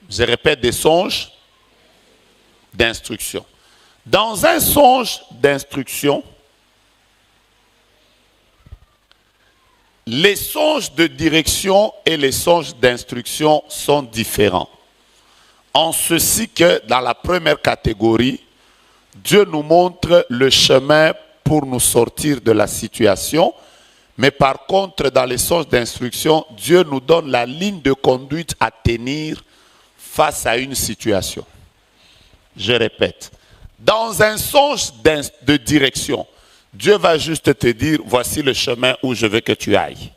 Je répète, des songes d'instruction. Dans un songe d'instruction, les songes de direction et les songes d'instruction sont différents. En ceci que dans la première catégorie, Dieu nous montre le chemin pour nous sortir de la situation. Mais par contre, dans les songes d'instruction, Dieu nous donne la ligne de conduite à tenir face à une situation. Je répète, dans un songe de direction, Dieu va juste te dire, voici le chemin où je veux que tu ailles.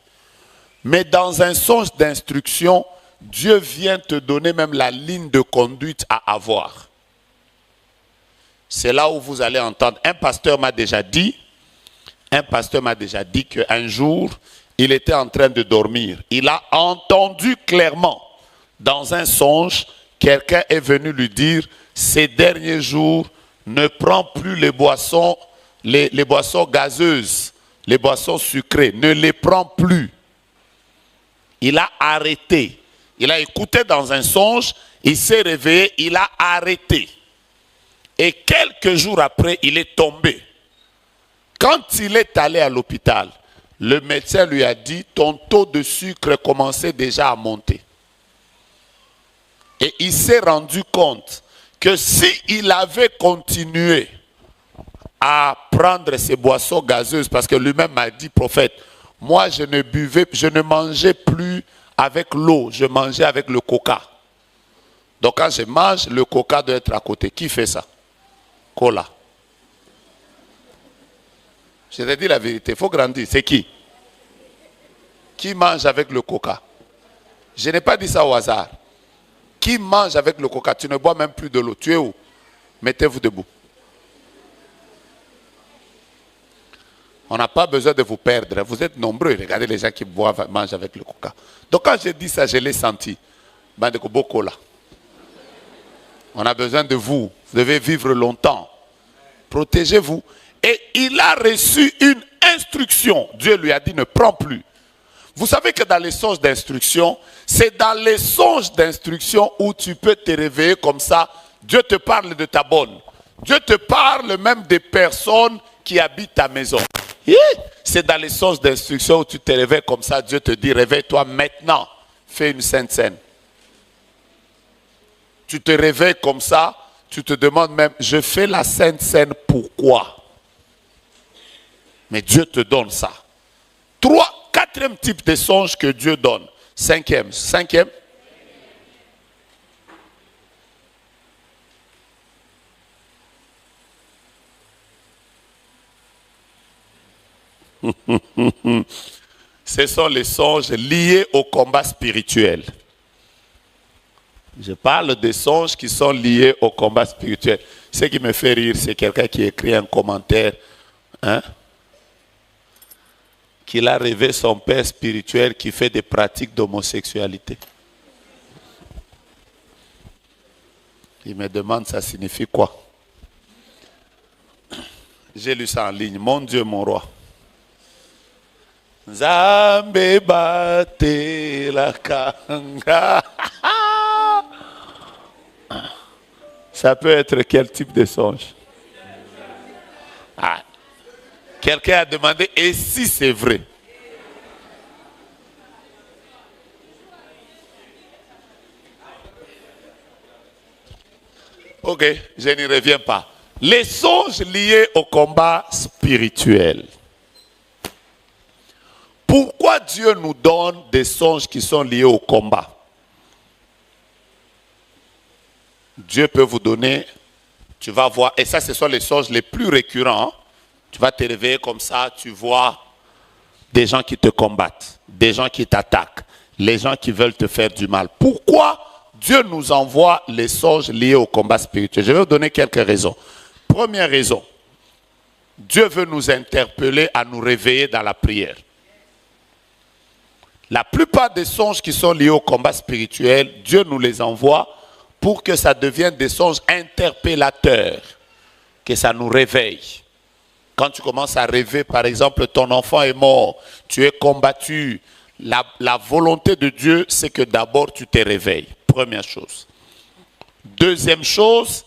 Mais dans un songe d'instruction, Dieu vient te donner même la ligne de conduite à avoir. C'est là où vous allez entendre, un pasteur m'a déjà dit qu'un jour, il était en train de dormir. Il a entendu clairement, dans un songe, quelqu'un est venu lui dire, ces derniers jours, ne prends plus les boissons gazeuses, les boissons sucrées, ne les prends plus. Il a arrêté. Il a écouté dans un songe, il s'est réveillé, il a arrêté. Et quelques jours après, il est tombé. Quand il est allé à l'hôpital, le médecin lui a dit, ton taux de sucre commençait déjà à monter. Et il s'est rendu compte que s'il avait continué à prendre ces boissons gazeuses, parce que lui-même m'a dit, prophète, moi je ne mangeais plus avec l'eau, je mangeais avec le coca. Donc quand je mange, le coca doit être à côté. Qui fait ça? Cola. Je te dis la vérité, il faut grandir. C'est qui? Qui mange avec le coca? Je n'ai pas dit ça au hasard. Qui mange avec le coca? Tu ne bois même plus de l'eau. Tu es où? Mettez-vous debout. On n'a pas besoin de vous perdre. Vous êtes nombreux. Regardez les gens qui boivent, mangent avec le coca. Donc quand j'ai dit ça, je l'ai senti. Cola. On a besoin de vous. Vous devez vivre longtemps. Protégez-vous. Et il a reçu une instruction. Dieu lui a dit, ne prends plus. Vous savez que dans les songes d'instruction, c'est dans les songes d'instruction où tu peux te réveiller comme ça. Dieu te parle de ta bonne. Dieu te parle même des personnes qui habitent ta maison. C'est dans les songes d'instruction où tu te réveilles comme ça. Dieu te dit, réveille-toi maintenant. Fais une sainte scène. Tu te réveilles comme ça. Tu te demandes même, je fais la sainte scène pourquoi? Mais Dieu te donne ça. 4e type de songe que Dieu donne. 5e. Ce sont les songes liés au combat spirituel. Je parle des songes qui sont liés au combat spirituel. Ce qui me fait rire, c'est quelqu'un qui écrit un commentaire, qu'il a rêvé son père spirituel qui fait des pratiques d'homosexualité. Il me demande ça signifie quoi? J'ai lu ça en ligne. Mon Dieu, mon roi. Nzambe bate la kanga. Ça peut être quel type de songe? Ah. Quelqu'un a demandé, et si c'est vrai? Ok, je n'y reviens pas. Les songes liés au combat spirituel. Pourquoi Dieu nous donne des songes qui sont liés au combat? Dieu peut vous donner, tu vas voir, et ça ce sont les songes les plus récurrents. Tu vas te réveiller comme ça, tu vois des gens qui te combattent, des gens qui t'attaquent, les gens qui veulent te faire du mal. Pourquoi Dieu nous envoie les songes liés au combat spirituel? Je vais vous donner quelques raisons. Première raison, Dieu veut nous interpeller à nous réveiller dans la prière. La plupart des songes qui sont liés au combat spirituel, Dieu nous les envoie pour que ça devienne des songes interpellateurs, que ça nous réveille. Quand tu commences à rêver, par exemple, ton enfant est mort, tu es combattu, la volonté de Dieu, c'est que d'abord tu te réveilles. Première chose. Deuxième chose,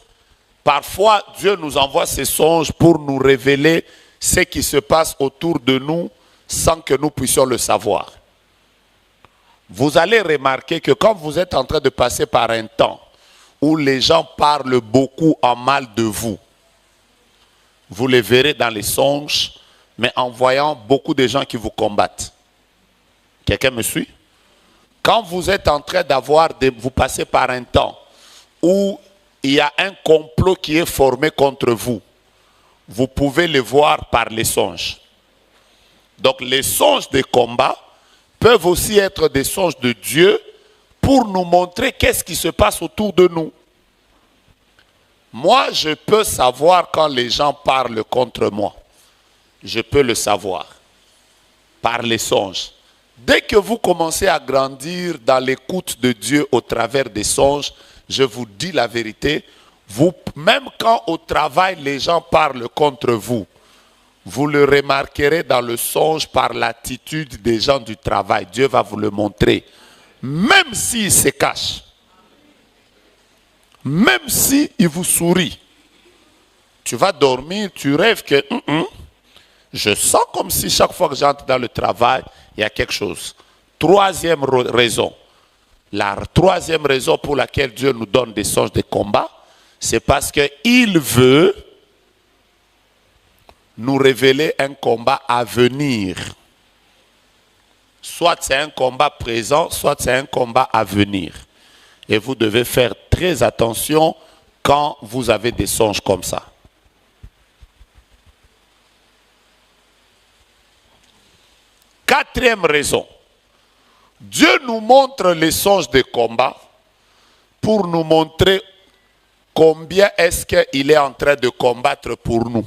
parfois Dieu nous envoie ces songes pour nous révéler ce qui se passe autour de nous sans que nous puissions le savoir. Vous allez remarquer que quand vous êtes en train de passer par un temps où les gens parlent beaucoup en mal de vous, vous les verrez dans les songes, mais en voyant beaucoup de gens qui vous combattent. Quelqu'un me suit? Quand vous êtes en train vous passez par un temps où il y a un complot qui est formé contre vous, vous pouvez le voir par les songes. Donc les songes de combat peuvent aussi être des songes de Dieu pour nous montrer qu'est-ce qui se passe autour de nous. Moi, je peux savoir quand les gens parlent contre moi. Je peux le savoir par les songes. Dès que vous commencez à grandir dans l'écoute de Dieu au travers des songes, je vous dis la vérité, même quand au travail les gens parlent contre vous, vous le remarquerez dans le songe par l'attitude des gens du travail. Dieu va vous le montrer. Même s'ils se cachent, même s'ils vous sourient, tu vas dormir, tu rêves que je sens comme si chaque fois que j'entre dans le travail, il y a quelque chose. Troisième raison. La troisième raison pour laquelle Dieu nous donne des songes de combat, c'est parce qu'il veut nous révéler un combat à venir. Soit c'est un combat présent, soit c'est un combat à venir. Et vous devez faire très attention quand vous avez des songes comme ça. Quatrième raison. Dieu nous montre les songes de combat pour nous montrer combien est-ce qu'il est en train de combattre pour nous.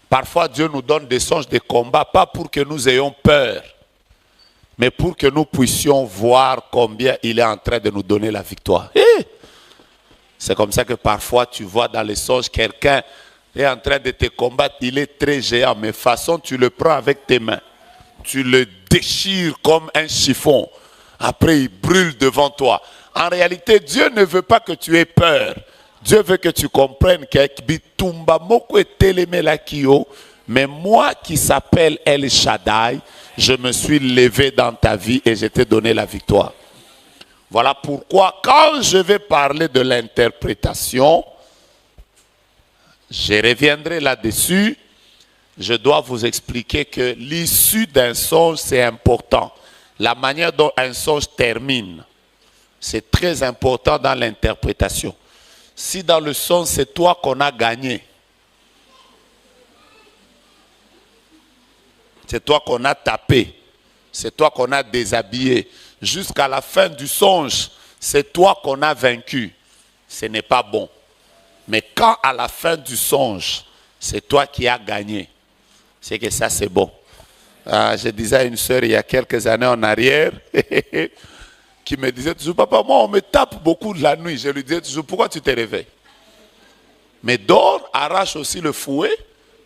Parfois, Dieu nous donne des songes de combat, pas pour que nous ayons peur, mais pour que nous puissions voir combien il est en train de nous donner la victoire. C'est comme ça que parfois tu vois dans les songes quelqu'un est en train de te combattre, il est très géant, mais façon tu le prends avec tes mains, tu le déchires comme un chiffon, après il brûle devant toi. En réalité, Dieu ne veut pas que tu aies peur. Dieu veut que tu comprennes que mais moi qui s'appelle El Shaddai, je me suis levé dans ta vie et je t'ai donné la victoire. Voilà pourquoi quand je vais parler de l'interprétation, je reviendrai là-dessus, je dois vous expliquer que l'issue d'un songe, c'est important. La manière dont un songe termine, c'est très important dans l'interprétation. Si dans le songe, c'est toi qu'on a gagné, c'est toi qu'on a tapé, c'est toi qu'on a déshabillé, jusqu'à la fin du songe, c'est toi qu'on a vaincu, ce n'est pas bon. Mais quand à la fin du songe, c'est toi qui as gagné, c'est que ça c'est bon. Je disais à une sœur il y a quelques années en arrière, qui me disait toujours, papa, moi on me tape beaucoup de la nuit. Je lui disais toujours, pourquoi tu te réveilles? Mais dors, arrache aussi le fouet,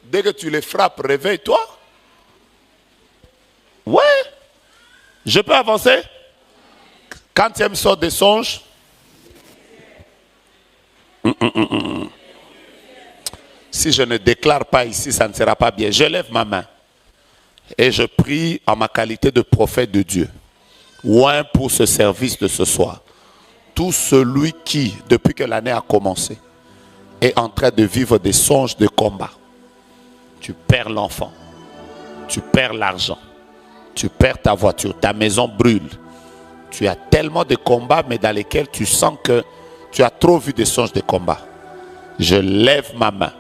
Dès que tu les frappes, réveille-toi. Ouais. Je peux avancer? Quand tu me sort des songes, si je ne déclare pas ici, ça ne sera pas bien. Je lève ma main et je prie en ma qualité de prophète de Dieu. Ouin pour ce service de ce soir. Tout celui qui, depuis que l'année a commencé, est en train de vivre des songes de combat. Tu perds l'enfant, tu perds l'argent, tu perds ta voiture, ta maison brûle. Tu as tellement de combats, mais dans lesquels tu sens que tu as trop vu des songes de combat. Je lève ma main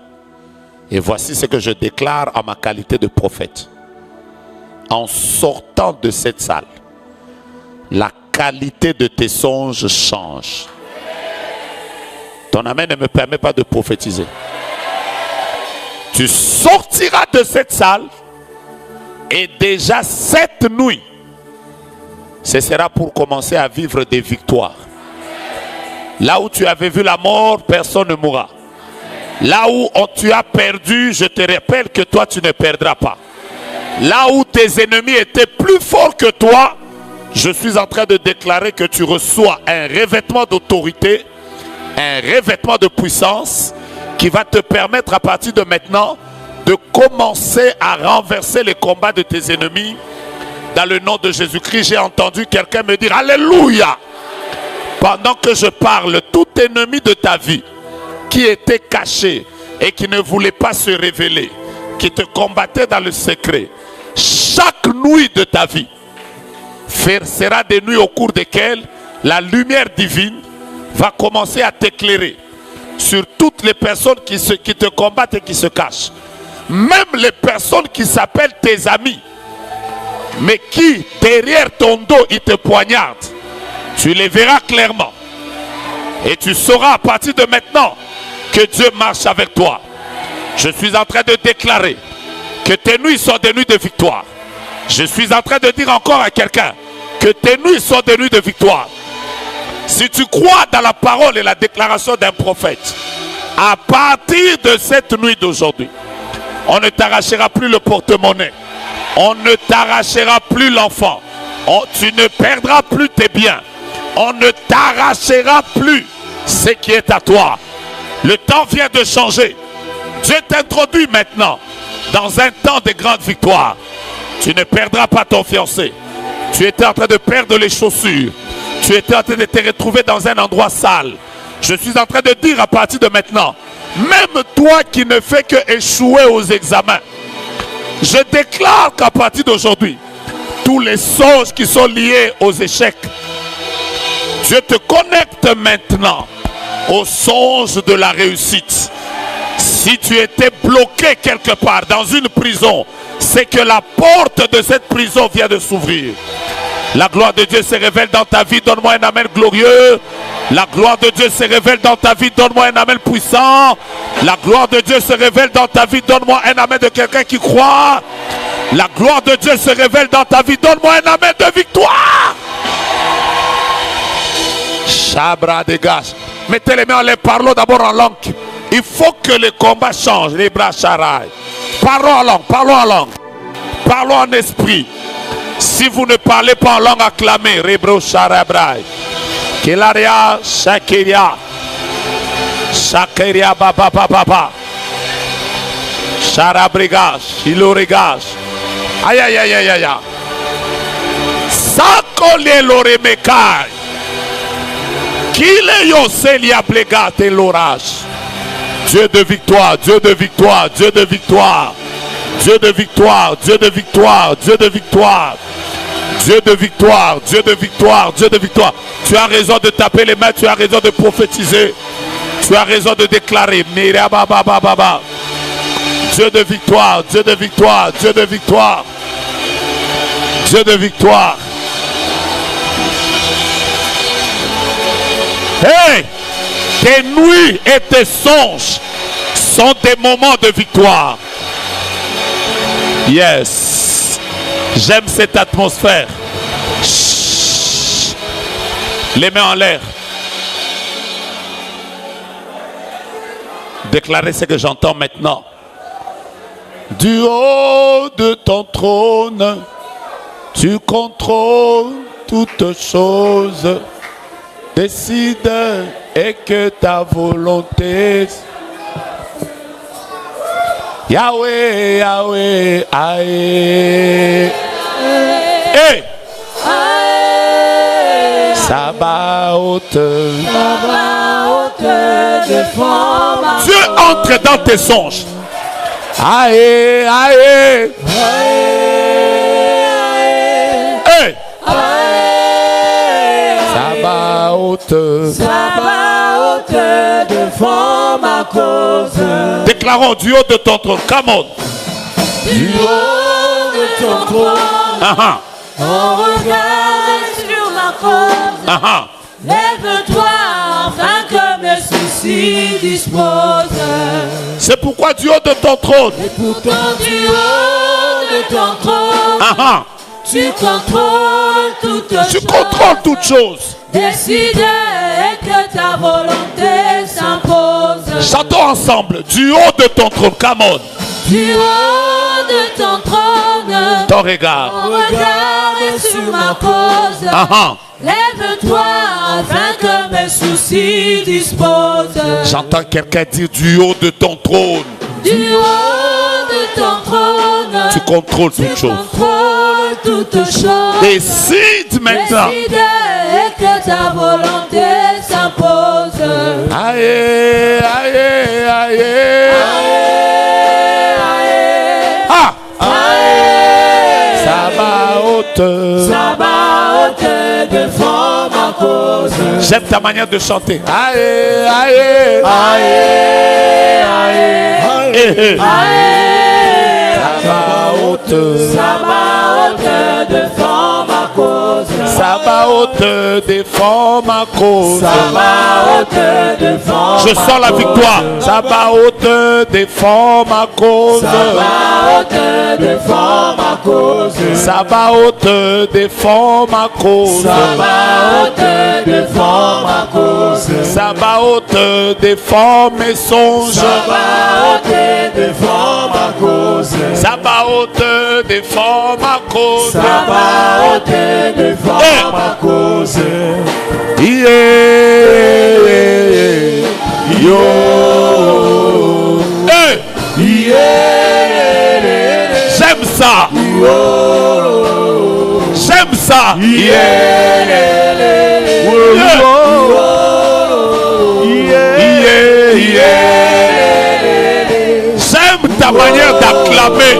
et voici ce que je déclare en ma qualité de prophète. En sortant de cette salle, la qualité de tes songes change. Ton amen ne me permet pas de prophétiser. Tu sortiras de cette salle et déjà cette nuit, ce sera pour commencer à vivre des victoires. Là où tu avais vu la mort, personne ne mourra. Là où tu as perdu, je te rappelle que toi tu ne perdras pas. Là où tes ennemis étaient plus forts que toi, je suis en train de déclarer que tu reçois un revêtement d'autorité, un revêtement de puissance qui va te permettre à partir de maintenant de commencer à renverser les combats de tes ennemis. Dans le nom de Jésus-Christ, j'ai entendu quelqu'un me dire Alléluia. Pendant que je parle, tout ennemi de ta vie qui était caché et qui ne voulait pas se révéler, qui te combattait dans le secret, chaque nuit de ta vie sera des nuits au cours desquelles la lumière divine va commencer à t'éclairer sur toutes les personnes qui te combattent et qui se cachent. Même les personnes qui s'appellent tes amis, mais qui derrière ton dos ils te poignardent. Tu les verras clairement. Et tu sauras à partir de maintenant que Dieu marche avec toi. Je suis en train de déclarer que tes nuits sont des nuits de victoire. Je suis en train de dire encore à quelqu'un que tes nuits sont des nuits de victoire. Si tu crois dans la parole et la déclaration d'un prophète, à partir de cette nuit d'aujourd'hui, on ne t'arrachera plus le porte-monnaie. On ne t'arrachera plus l'enfant. Tu ne perdras plus tes biens. On ne t'arrachera plus ce qui est à toi. Le temps vient de changer. Dieu t'introduit maintenant dans un temps de grande victoire. Tu ne perdras pas ton fiancé. Tu étais en train de perdre les chaussures. Tu étais en train de te retrouver dans un endroit sale. Je suis en train de dire à partir de maintenant, même toi qui ne fais que échouer aux examens, je déclare qu'à partir d'aujourd'hui, tous les songes qui sont liés aux échecs, Dieu te connecte maintenant aux songes de la réussite. Si tu étais bloqué quelque part dans une prison, c'est que la porte de cette prison vient de s'ouvrir. La gloire de Dieu se révèle dans ta vie, donne-moi un amen glorieux. La gloire de Dieu se révèle dans ta vie, donne-moi un amen puissant. La gloire de Dieu se révèle dans ta vie, donne-moi un amen de quelqu'un qui croit. La gloire de Dieu se révèle dans ta vie, donne-moi un amen de victoire. Chabra dégage. Mettez les mains en l'air, parlons d'abord en langue. Il faut que le combat change, les bras charaï. Parlons en langue, parlons en langue. Parlons en esprit. Si vous ne parlez pas en langue acclamée, Rebro Charabraï. Kelaria, Shakeria. Shakeria, Baba, Baba. Charabrigas, Ilorigas. Aïe, aïe, aïe, aïe, aïe. Sakole Loremekai. Kile Yoselia Blegate l'orage. Dieu de victoire, Dieu de victoire, Dieu de victoire. Dieu de victoire, Dieu de victoire, Dieu de victoire. Dieu de victoire, Dieu de victoire, Dieu de victoire. Tu as raison de taper les mains, tu as raison de prophétiser. Tu as raison de déclarer. Dieu de victoire, Dieu de victoire, Dieu de victoire. Dieu de victoire. Hey! Tes nuits et tes songes sont des moments de victoire. Yes. J'aime cette atmosphère. Chut. Les mains en l'air. Déclarez ce que j'entends maintenant. Du haut de ton trône, tu contrôles toutes choses. Décide et que ta volonté. Yahweh, Yahweh, aïe. Hey! Sabaoth. Dieu entre dans tes songes. Aïe, aïe. Hey! Sabaoth. Défends ma cause. Déclarons du haut de ton trône. Come on. Du haut de ton trône. On regarde sur ma cause. Lève-toi afin que mes soucis disposent. C'est pourquoi du haut de ton trône. Et pourtant du haut de ton trône. Tu contrôles toutes choses. Tu contrôles toutes choses. Décide et que ta volonté s'impose. Chantons ensemble. Du haut de ton trône. Come on. Du haut de ton trône. Ton regard. Ton regard est sur ma cause. Lève-toi afin que mes soucis disposent. J'entends quelqu'un dire du haut de ton trône. Du haut de ton trône. Tu contrôles toutes choses. Toutes choses. Décide maintenant. Décide et que ta volonté s'impose. Aïe, aïe, aïe. Ah! Sabaoth. Sabaoth, défends ma cause. J'aime ta manière de chanter. Aïe, aïe. Aïe, aïe. Sabaoth. Sabaoth, défends ma cause. Sabaoth, défends ma cause. Sabaoth, défends. Je sens la victoire. Sabaoth, défends ma cause. Sabaoth, défends ma cause. Sabaoth, défends ma cause. Sabaoth, défends ma cause. Sabaoth, défends mes songes. Sabaoth, défends ma cause. Sabaoth, défends ma cause. Sabaoth, défends ma cause. Yeah. Yo. Hey. Yeah. J'aime ça. J'aime ça. J'aime ta manière d'acclamer.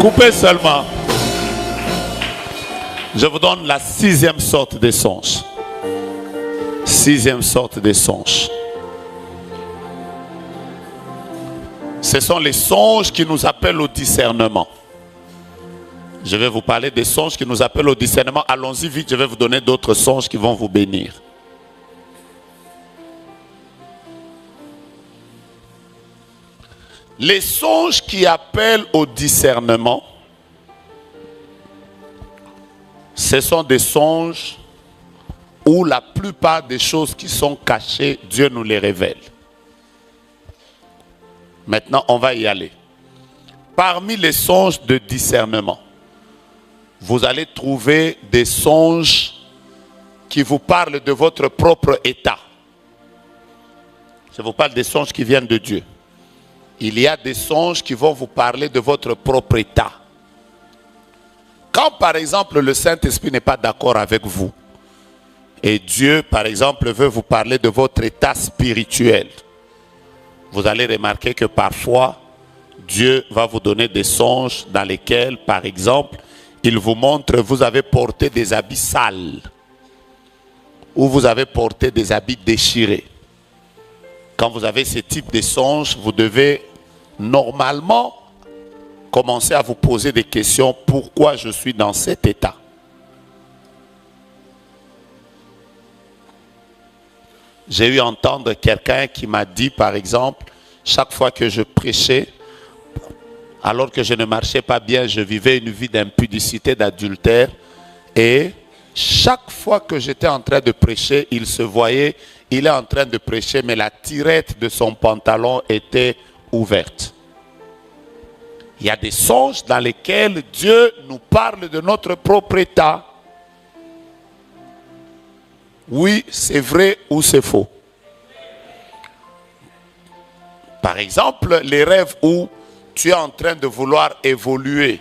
Coupez seulement. Je vous donne la 6e sorte des songes. 6e sorte des songes. Ce sont les songes qui nous appellent au discernement. Je vais vous parler des songes qui nous appellent au discernement. Allons-y vite, je vais vous donner d'autres songes qui vont vous bénir. Les songes qui appellent au discernement, ce sont des songes où la plupart des choses qui sont cachées, Dieu nous les révèle. Maintenant, on va y aller. Parmi les songes de discernement, vous allez trouver des songes qui vous parlent de votre propre état. Je vous parle des songes qui viennent de Dieu. Il y a des songes qui vont vous parler de votre propre état. Quand par exemple le Saint-Esprit n'est pas d'accord avec vous, et Dieu par exemple veut vous parler de votre état spirituel, vous allez remarquer que parfois Dieu va vous donner des songes dans lesquels par exemple il vous montre vous avez porté des habits sales ou vous avez porté des habits déchirés. Quand vous avez ce type de songes, vous devez normalement commencer à vous poser des questions. Pourquoi je suis dans cet état? J'ai eu à entendre quelqu'un qui m'a dit, par exemple, chaque fois que je prêchais, Alors que je ne marchais pas bien, je vivais une vie d'impudicité, d'adultère. Et chaque fois que j'étais en train de prêcher, il se voyait, il est en train de prêcher, mais la tirette de son pantalon était ouverte. Il y a des songes dans lesquels Dieu nous parle de notre propre état. Oui, c'est vrai ou c'est faux. Par exemple, les rêves où tu es en train de vouloir évoluer,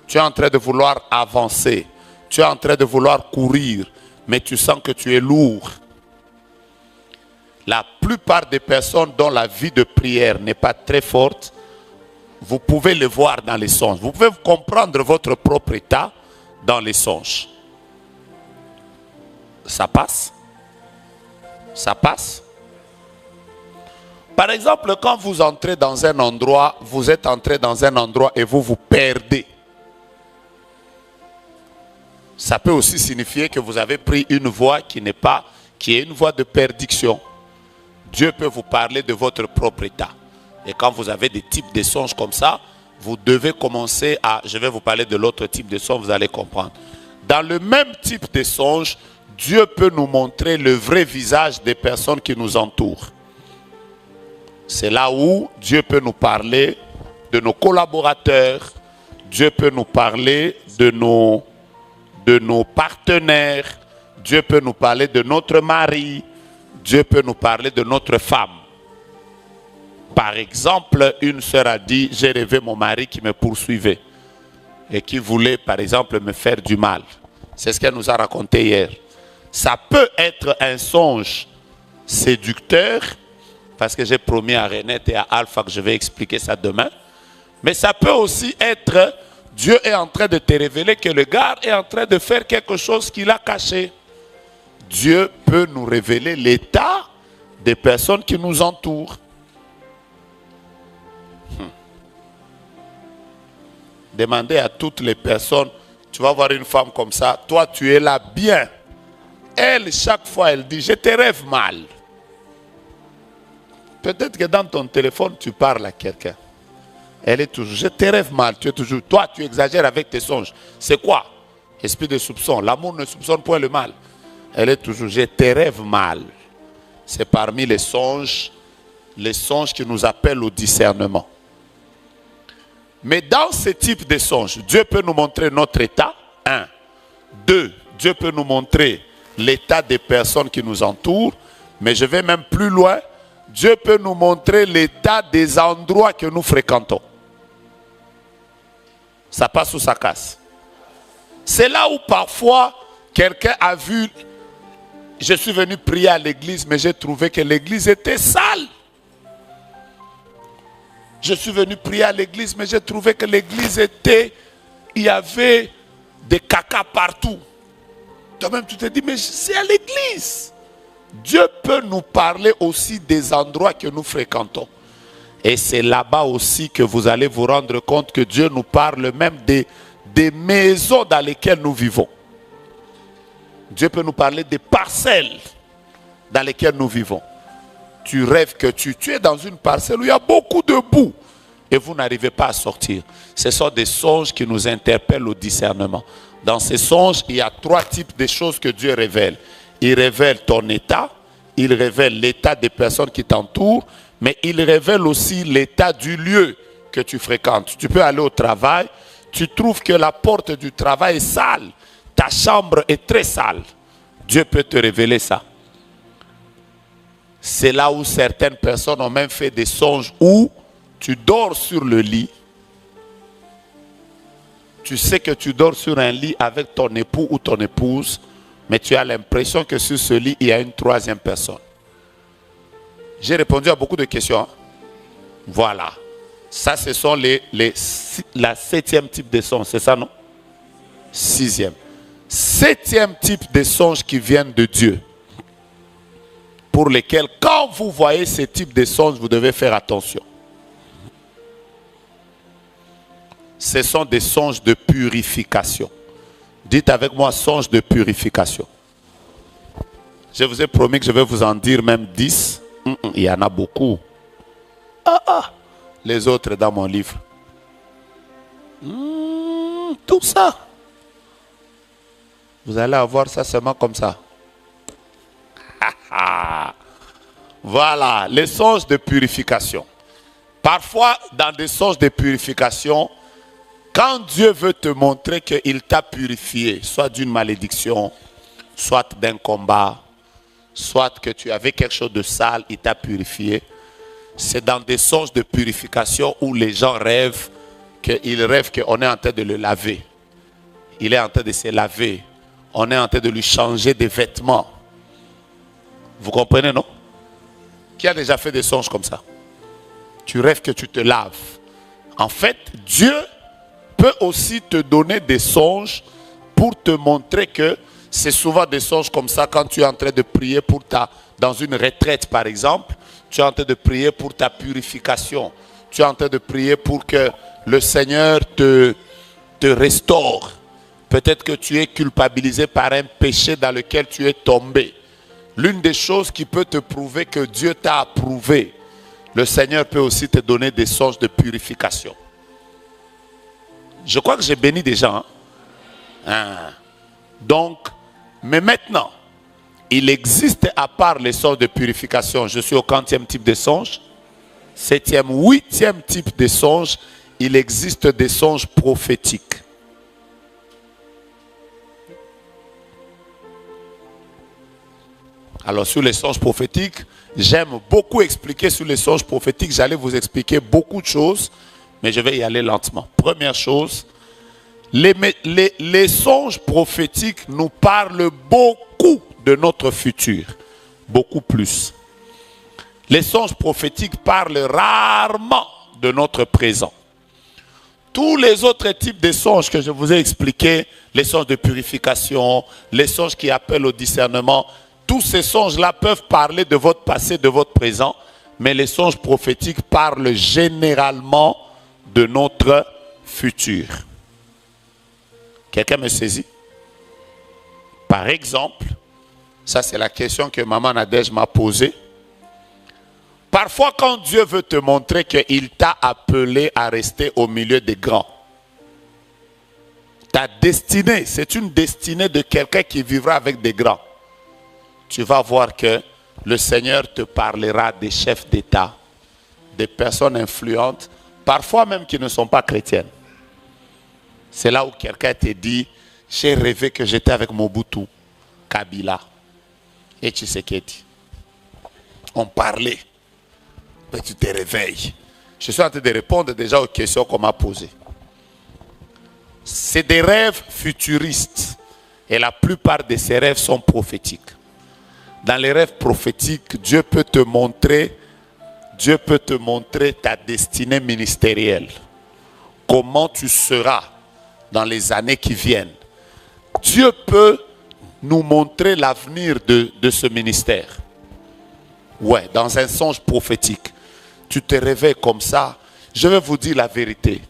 tu es en train de vouloir avancer, tu es en train de vouloir courir, mais tu sens que tu es lourd. La plupart des personnes dont la vie de prière n'est pas très forte, vous pouvez le voir dans les songes. Vous pouvez comprendre votre propre état dans les songes. Ça passe? Ça passe? Par exemple, quand vous entrez dans un endroit, vous êtes entré dans un endroit et vous vous perdez. Ça peut aussi signifier que vous avez pris une voie qui est une voie de perdition. Dieu peut vous parler de votre propre état. Et quand vous avez des types de songes comme ça, vous devez commencer à... Je vais vous parler de l'autre type de songe, vous allez comprendre. Dans le même type de songe, Dieu peut nous montrer le vrai visage des personnes qui nous entourent. C'est là où Dieu peut nous parler de nos collaborateurs, Dieu peut nous parler de nos partenaires, Dieu peut nous parler de notre mari, Dieu peut nous parler de notre femme. Par exemple, une sœur a dit, j'ai rêvé mon mari qui me poursuivait et qui voulait, par exemple, me faire du mal. C'est ce qu'elle nous a raconté hier. Ça peut être un songe séducteur, parce que j'ai promis à Renette et à Alpha que je vais expliquer ça demain. Mais ça peut aussi être, Dieu est en train de te révéler que le gars est en train de faire quelque chose qu'il a caché. Dieu peut nous révéler l'état des personnes qui nous entourent. Demandez à toutes les personnes, tu vas voir une femme comme ça, toi tu es là bien. Elle, chaque fois, elle dit, je te rêve mal. Peut-être que dans ton téléphone, tu parles à quelqu'un. Elle est toujours, je te rêve mal, tu es toujours, toi tu exagères avec tes songes. C'est quoi? Esprit de soupçon. L'amour ne soupçonne point le mal. Elle est toujours, je te rêve mal. C'est parmi les songes qui nous appellent au discernement. Mais dans ce type de songes, Dieu peut nous montrer notre état. 1. 2. Dieu peut nous montrer l'état des personnes qui nous entourent. Mais je vais même plus loin. Dieu peut nous montrer l'état des endroits que nous fréquentons. Ça passe ou ça casse? C'est là où parfois quelqu'un a vu, je suis venu prier à l'église, mais j'ai trouvé que l'église était sale. Je suis venu prier à l'église, mais j'ai trouvé que l'église était... Il y avait des caca partout. Toi-même, tu te dis, mais c'est à l'église. Dieu peut nous parler aussi des endroits que nous fréquentons. Et c'est là-bas aussi que vous allez vous rendre compte que Dieu nous parle même des maisons dans lesquelles nous vivons. Dieu peut nous parler des parcelles dans lesquelles nous vivons. Tu rêves que tu es dans une parcelle où il y a beaucoup de boue et vous n'arrivez pas à sortir. Ce sont des songes qui nous interpellent au discernement. Dans ces songes, il y a 3 types de choses que Dieu révèle. Il révèle ton état, il révèle l'état des personnes qui t'entourent, mais il révèle aussi l'état du lieu que tu fréquentes. Tu peux aller au travail, tu trouves que la porte du travail est sale, ta chambre est très sale. Dieu peut te révéler ça. C'est là où certaines personnes ont même fait des songes où tu dors sur le lit. Tu sais que tu dors sur un lit avec ton époux ou ton épouse, mais tu as l'impression que sur ce lit, il y a une 3e personne. J'ai répondu à beaucoup de questions. Voilà. Ça, ce sont la 7e type de songe. C'est ça, non? 6e. 7e type de songes qui viennent de Dieu. Pour lesquels, quand vous voyez ce type de songes, vous devez faire attention. Ce sont des songes de purification. Dites avec moi, songes de purification. Je vous ai promis que je vais vous en dire même 10. Il y en a beaucoup. Les autres dans mon livre. Tout ça. Vous allez avoir ça seulement comme ça. Voilà, les songes de purification. Parfois, dans des songes de purification, quand Dieu veut te montrer qu'il t'a purifié, soit d'une malédiction, soit d'un combat, soit que tu avais quelque chose de sale, il t'a purifié. C'est dans des songes de purification où les gens rêvent qu'on est en train de le laver. Il est en train de se laver. On est en train de lui changer des vêtements. Vous comprenez, non? Qui a déjà fait des songes comme ça? Tu rêves que tu te laves. En fait, Dieu peut aussi te donner des songes pour te montrer que c'est souvent des songes comme ça quand tu es en train de prier dans une retraite par exemple. Tu es en train de prier pour ta purification. Tu es en train de prier pour que le Seigneur te restaure. Peut-être que tu es culpabilisé par un péché dans lequel tu es tombé. L'une des choses qui peut te prouver que Dieu t'a approuvé, le Seigneur peut aussi te donner des songes de purification. Je crois que j'ai béni des gens. Donc, mais maintenant, il existe à part les songes de purification. Je suis au 40e type de songe. 7e, 8e type de songe. Il existe des songes prophétiques. Alors sur les songes prophétiques, j'aime beaucoup expliquer sur les songes prophétiques. J'allais vous expliquer beaucoup de choses, mais je vais y aller lentement. Première chose, les songes prophétiques nous parlent beaucoup de notre futur. Beaucoup plus. Les songes prophétiques parlent rarement de notre présent. Tous les autres types de songes que je vous ai expliqués, les songes de purification, les songes qui appellent au discernement, tous ces songes-là peuvent parler de votre passé, de votre présent, mais les songes prophétiques parlent généralement de notre futur. Quelqu'un me saisit? Par exemple, ça c'est la question que Maman Nadège m'a posée. Parfois quand Dieu veut te montrer qu'il t'a appelé à rester au milieu des grands, ta destinée, c'est une destinée de quelqu'un qui vivra avec des grands. Tu vas voir que le Seigneur te parlera des chefs d'État, des personnes influentes, parfois même qui ne sont pas chrétiennes. C'est là où quelqu'un te dit, j'ai rêvé que j'étais avec Mobutu, Kabila et Tshisekedi. On parlait, mais tu te réveilles. Je suis en train de répondre déjà aux questions qu'on m'a posées. C'est des rêves futuristes et la plupart de ces rêves sont prophétiques. Dans les rêves prophétiques, Dieu peut te montrer ta destinée ministérielle. Comment tu seras dans les années qui viennent. Dieu peut nous montrer l'avenir de ce ministère. Ouais, dans un songe prophétique. Tu te réveilles comme ça. Je vais vous dire la vérité.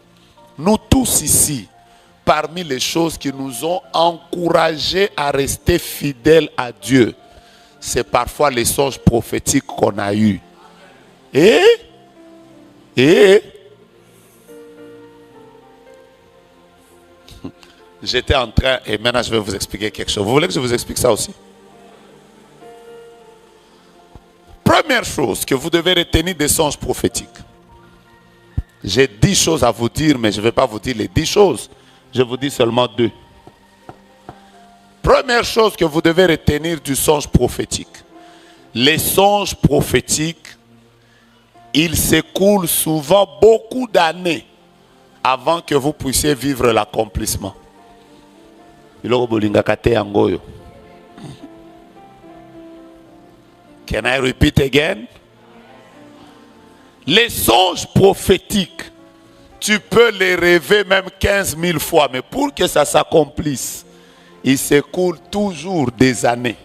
Nous tous ici, parmi les choses qui nous ont encouragés à rester fidèles à Dieu, c'est parfois les songes prophétiques qu'on a eus. J'étais en train, et maintenant je vais vous expliquer quelque chose. Vous voulez que je vous explique ça aussi? Première chose que vous devez retenir des songes prophétiques. J'ai 10 choses à vous dire, mais je ne vais pas vous dire les 10 choses. Je vous dis seulement 2. Première chose que vous devez retenir du songe prophétique. Les songes prophétiques, ils s'écoulent souvent beaucoup d'années avant que vous puissiez vivre l'accomplissement. Can I repeat again? Les songes prophétiques, tu peux les rêver même 15 000 fois, mais pour que ça s'accomplisse, il s'écoule toujours des années.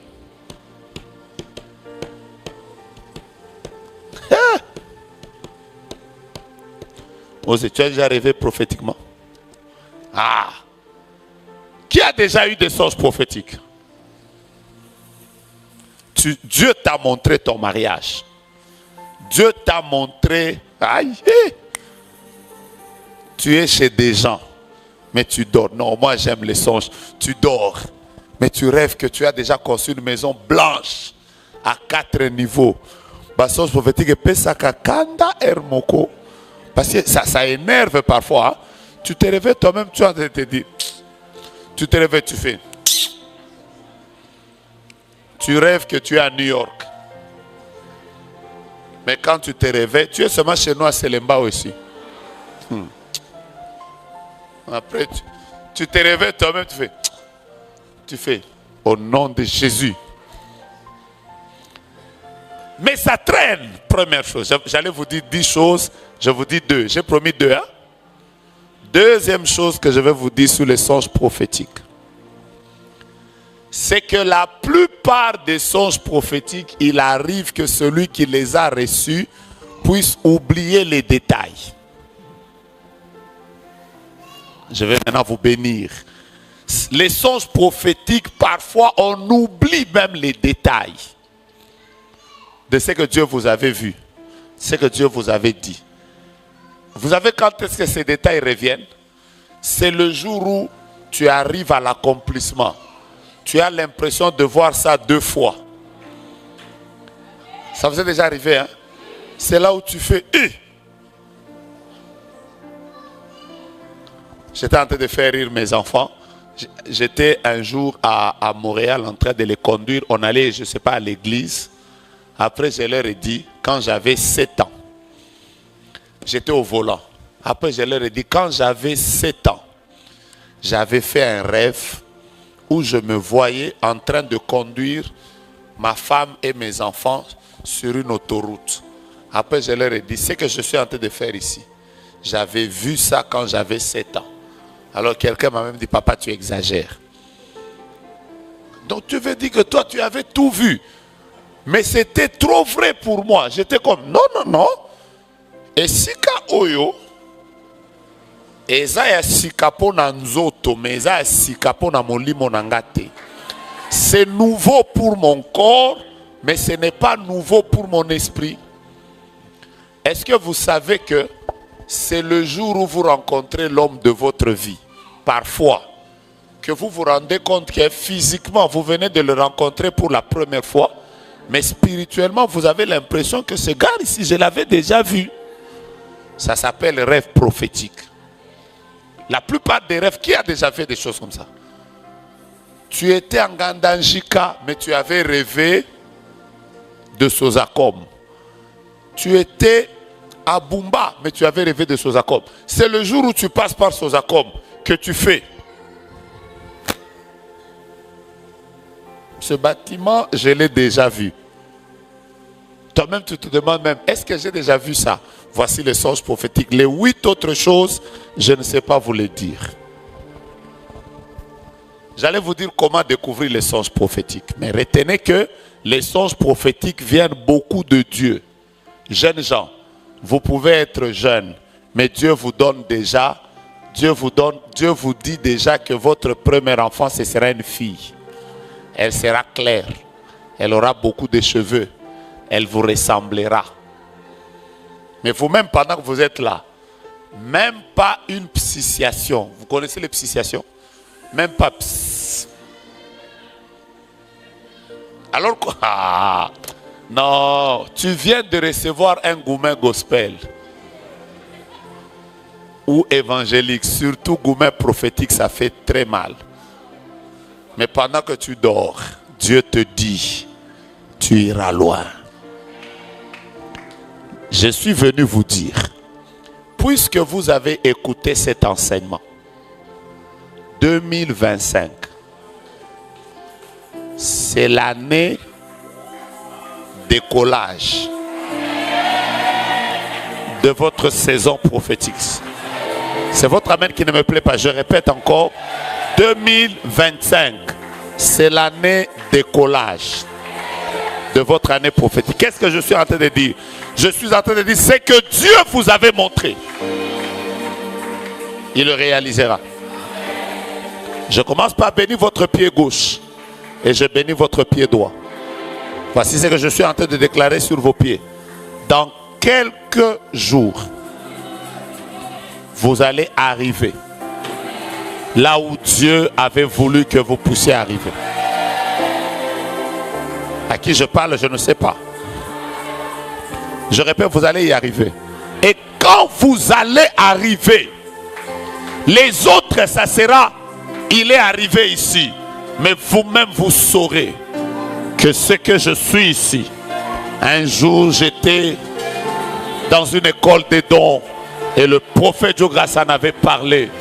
Oh, tu as déjà rêvé prophétiquement? Qui a déjà eu des songes prophétiques? Dieu t'a montré ton mariage. Dieu t'a montré... tu es chez des gens. mais tu dors. Non, moi j'aime les songes. Tu dors, mais tu rêves que tu as déjà construit une maison blanche à 4 niveaux. Songe prophétique pesaka kanda ermoko. Parce que ça énerve parfois. Hein? Tu te réveilles toi-même, tu es en train de te dire. Tu te réveilles, tu fais. Tu rêves que tu es à New York. Mais quand tu te réveilles, tu es seulement chez nous à Selemba aussi. Après, tu te réveilles toi-même, tu fais au nom de Jésus. Mais ça traîne, première chose. J'allais vous dire 10 choses, je vous dis 2. J'ai promis 2. Hein? Deuxième chose que je vais vous dire sur les songes prophétiques. C'est que la plupart des songes prophétiques, il arrive que celui qui les a reçus puisse oublier les détails. Je vais maintenant vous bénir. Les songes prophétiques, parfois, on oublie même les détails de ce que Dieu vous avait vu, ce que Dieu vous avait dit. Vous savez quand est-ce que ces détails reviennent? C'est le jour où tu arrives à l'accomplissement. Tu as l'impression de voir ça 2 fois. Ça vous est déjà arrivé, hein? C'est là où tu fais J'étais en train de faire rire mes enfants. J'étais un jour à Montréal en train de les conduire. On allait, je ne sais pas, à l'église. Après, je leur ai dit, quand j'avais 7 ans, j'étais au volant. Après, je leur ai dit, quand j'avais 7 ans, j'avais fait un rêve où je me voyais en train de conduire ma femme et mes enfants sur une autoroute. Après, je leur ai dit, ce que je suis en train de faire ici, j'avais vu ça quand j'avais 7 ans. Alors quelqu'un m'a même dit, papa, tu exagères. Donc tu veux dire que toi, tu avais tout vu. Mais c'était trop vrai pour moi. J'étais comme, non. Et si ka oyo, eza ya sikapo na nzoto, mais eza ya sikapo na molimo na ngate. C'est nouveau pour mon corps, mais ce n'est pas nouveau pour mon esprit. Est-ce que vous savez que c'est le jour où vous rencontrez l'homme de votre vie, parfois, que vous vous rendez compte que physiquement, vous venez de le rencontrer pour la première fois, mais spirituellement, vous avez l'impression que ce gars ici, je l'avais déjà vu. Ça s'appelle rêve prophétique. La plupart des rêves, qui a déjà fait des choses comme ça? Tu étais en Gandanjika, mais tu avais rêvé de Sozakom. Tu étais à Bumba, mais tu avais rêvé de Sozakom. C'est le jour où tu passes par Sozakom que tu fais. Ce bâtiment, je l'ai déjà vu. Toi-même, tu te demandes même, est-ce que j'ai déjà vu ça? Voici les songes prophétiques. Les 8 autres choses, je ne sais pas vous les dire. J'allais vous dire comment découvrir les songes prophétiques. Mais retenez que les songes prophétiques viennent beaucoup de Dieu. Jeunes gens, vous pouvez être jeunes, mais Dieu vous donne déjà, Dieu vous dit déjà que votre premier enfant, ce sera une fille. Elle sera claire. Elle aura beaucoup de cheveux. Elle vous ressemblera. Mais vous-même, pendant que vous êtes là, même pas une psissiation. Vous connaissez les psissiations? Même pas pss. Alors quoi? Non, tu viens de recevoir un goumen gospel. Ou évangélique, surtout goumen prophétique, ça fait très mal. Mais pendant que tu dors, Dieu te dit, tu iras loin. Je suis venu vous dire, puisque vous avez écouté cet enseignement, 2025, c'est l'année décollage de votre saison prophétique. C'est votre amen qui ne me plaît pas. Je répète encore, 2025, c'est l'année décollage de votre année prophétique. Qu'est-ce que je suis en train de dire? Je suis en train de dire, c'est que Dieu vous avait montré. Il le réalisera. Je commence par bénir votre pied gauche et je bénis votre pied droit. Voici ce que je suis en train de déclarer sur vos pieds. Dans quelques jours, vous allez arriver là où Dieu avait voulu que vous puissiez arriver. À qui je parle, je ne sais pas. Je répète, vous allez y arriver. Et quand vous allez arriver, les autres, ça sera, il est arrivé ici. Mais vous-même, vous saurez que ce que je suis ici, un jour, j'étais dans une école des dons et le prophète Joe Grassan avait parlé.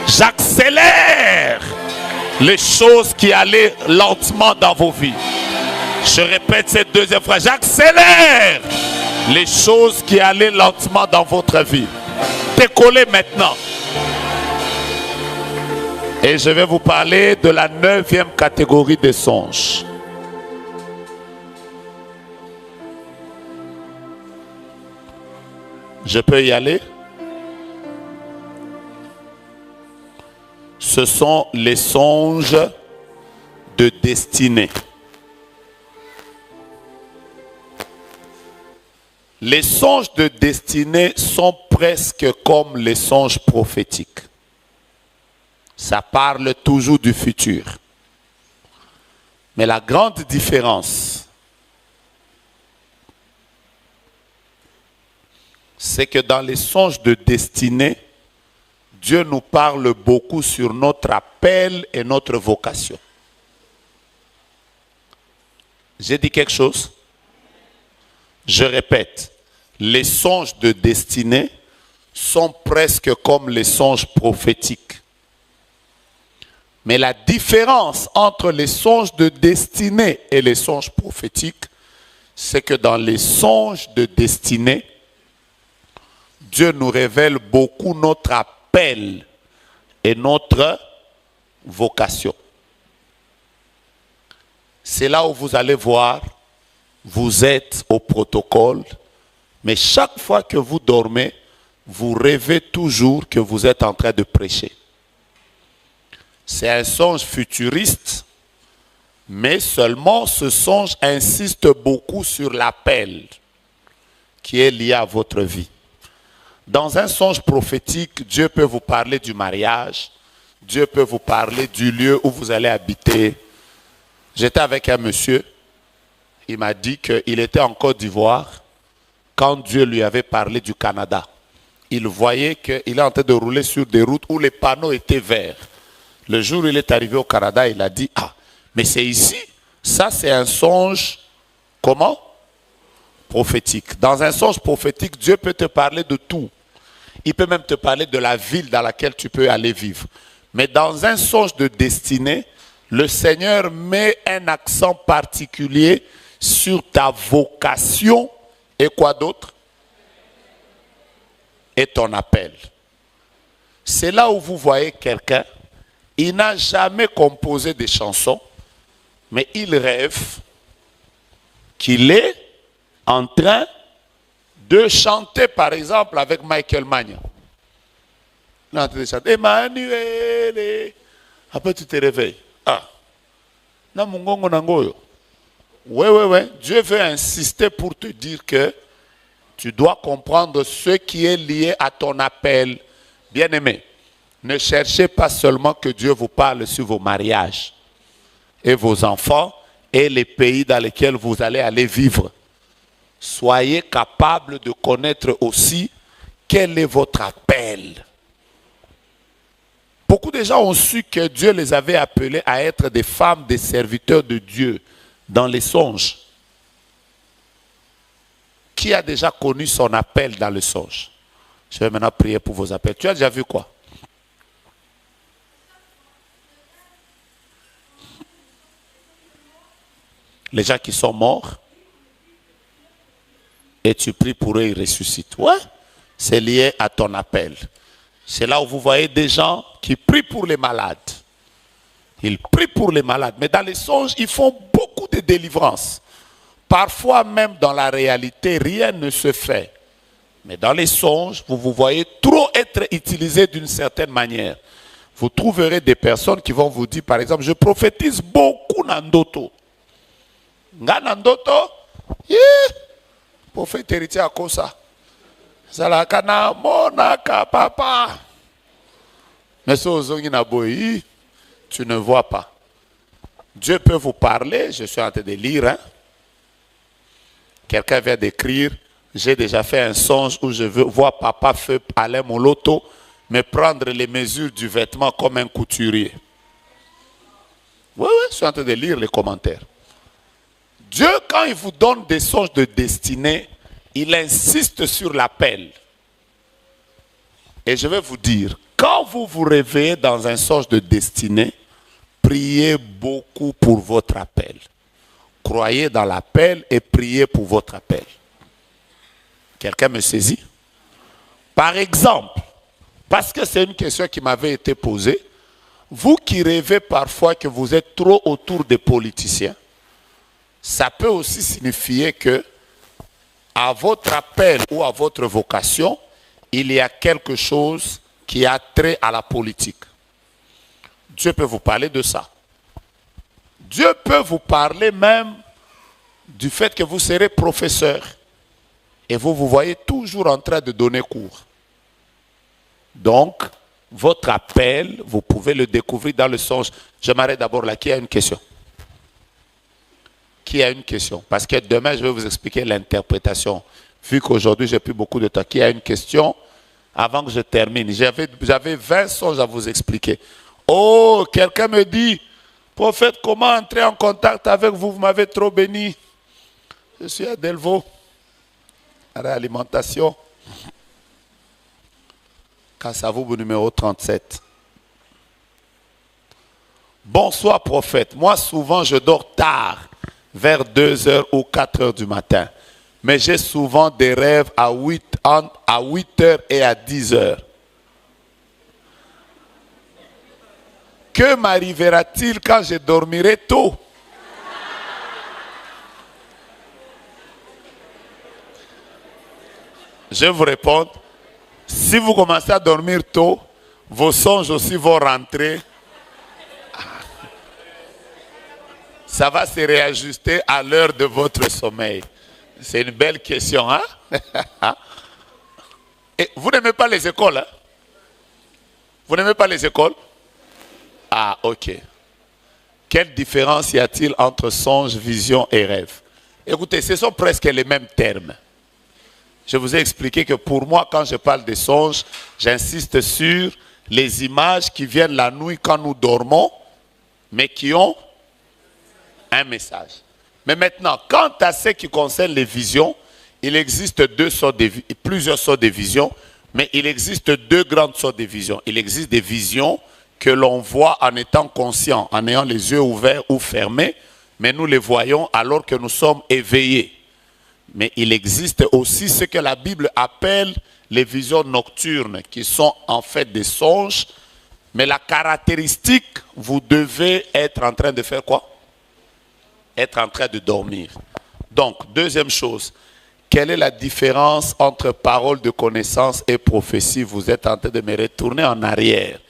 J'accélère les choses qui allaient lentement dans vos vies. Je répète cette deuxième phrase. J'accélère les choses qui allaient lentement dans votre vie. Décollez maintenant. Et je vais vous parler de la 9e catégorie des songes. Je peux y aller? Ce sont les songes de destinée. Les songes de destinée sont presque comme les songes prophétiques. Ça parle toujours du futur. Mais la grande différence, c'est que dans les songes de destinée, Dieu nous parle beaucoup sur notre appel et notre vocation. J'ai dit quelque chose? Je répète, les songes de destinée sont presque comme les songes prophétiques. Mais la différence entre les songes de destinée et les songes prophétiques, c'est que dans les songes de destinée, Dieu nous révèle beaucoup notre appel et notre vocation. C'est là où vous allez voir, vous êtes au protocole, mais chaque fois que vous dormez, vous rêvez toujours que vous êtes en train de prêcher. C'est un songe futuriste, mais seulement ce songe insiste beaucoup sur l'appel qui est lié à votre vie. Dans un songe prophétique, Dieu peut vous parler du mariage, Dieu peut vous parler du lieu où vous allez habiter. J'étais avec un monsieur, il m'a dit qu'il était en Côte d'Ivoire quand Dieu lui avait parlé du Canada. Il voyait qu'il est en train de rouler sur des routes où les panneaux étaient verts. Le jour où il est arrivé au Canada, il a dit, ah, mais c'est ici. Ça, c'est un songe, comment? Prophétique. Dans un songe prophétique, Dieu peut te parler de tout. Il peut même te parler de la ville dans laquelle tu peux aller vivre. Mais dans un songe de destinée, le Seigneur met un accent particulier sur ta vocation et quoi d'autre? Et ton appel. C'est là où vous voyez quelqu'un, il n'a jamais composé des chansons, mais il rêve qu'il est en train de chanter, par exemple, avec Michael Magna. Il est en train de chanter Emmanuel. Après, tu te réveilles. Ah. Ouais. Dieu veut insister pour te dire que tu dois comprendre ce qui est lié à ton appel. Bien-aimé, ne cherchez pas seulement que Dieu vous parle sur vos mariages et vos enfants et les pays dans lesquels vous allez aller vivre. Soyez capable de connaître aussi quel est votre appel. Beaucoup de gens ont su que Dieu les avait appelés à être des femmes, des serviteurs de Dieu dans les songes. Qui a déjà connu son appel dans le songe? Je vais maintenant prier pour vos appels. Tu as déjà vu quoi? Les gens qui sont morts et tu pries pour eux, ils ressuscitent. Ouais, c'est lié à ton appel. C'est là où vous voyez des gens qui prient pour les malades. Ils prient pour les malades. Mais dans les songes, ils font beaucoup de délivrances. Parfois même dans la réalité, rien ne se fait. Mais dans les songes, vous vous voyez trop être utilisé d'une certaine manière. Vous trouverez des personnes qui vont vous dire, par exemple, je prophétise beaucoup Nandoto. Nandoto, prophète héritier à Kosa. Salakana monaka papa. Mais si tu ne vois pas. Dieu peut vous parler, je suis en train de lire. Hein? Quelqu'un vient d'écrire, j'ai déjà fait un songe où je vois papa feu Alain Moloto me prendre les mesures du vêtement comme un couturier. Oui, je suis en train de lire les commentaires. Dieu, quand il vous donne des songes de destinée, il insiste sur l'appel. Et je vais vous dire, quand vous vous réveillez dans un songe de destinée, priez beaucoup pour votre appel. Croyez dans l'appel et priez pour votre appel. Quelqu'un me saisit? Par exemple, parce que c'est une question qui m'avait été posée, vous qui rêvez parfois que vous êtes trop autour des politiciens, ça peut aussi signifier que à votre appel ou à votre vocation, il y a quelque chose qui a trait à la politique. Dieu peut vous parler de ça. Dieu peut vous parler même du fait que vous serez professeur et vous vous voyez toujours en train de donner cours. Donc, votre appel, vous pouvez le découvrir dans le songe. Je m'arrête d'abord là. Qui a une question? Qui a une question? Parce que demain, je vais vous expliquer l'interprétation. Vu qu'aujourd'hui, j'ai plus beaucoup de temps. Qui a une question? Avant que je termine. J'avais 20 songes à vous expliquer. Oh, quelqu'un me dit, prophète, comment entrer en contact avec vous? Vous m'avez trop béni. Je suis à Delvaux, à réalimentation. Kassavou, numéro 37. Bonsoir, prophète. Moi, souvent, je dors tard, vers 2h ou 4h du matin. Mais j'ai souvent des rêves à 8h et à 10h. Que m'arrivera-t-il quand je dormirai tôt? Je vais vous répondre. Si vous commencez à dormir tôt, vos songes aussi vont rentrer. Ça va se réajuster à l'heure de votre sommeil. C'est une belle question, hein? Et vous n'aimez pas les écoles, hein? Vous n'aimez pas les écoles? Ah, ok. Quelle différence y a-t-il entre songe, vision et rêve? Écoutez, ce sont presque les mêmes termes. Je vous ai expliqué que pour moi, quand je parle de songes, j'insiste sur les images qui viennent la nuit quand nous dormons, mais qui ont un message. Mais maintenant, quant à ce qui concerne les visions, il existe plusieurs sortes de visions, mais il existe deux grandes sortes de visions. Il existe des visions que l'on voit en étant conscient, en ayant les yeux ouverts ou fermés, mais nous les voyons alors que nous sommes éveillés. Mais il existe aussi ce que la Bible appelle les visions nocturnes, qui sont en fait des songes. Mais la caractéristique, vous devez être en train de faire quoi? Être en train de dormir. Donc, deuxième chose, quelle est la différence entre parole de connaissance et prophétie? Vous êtes en train de me retourner en arrière.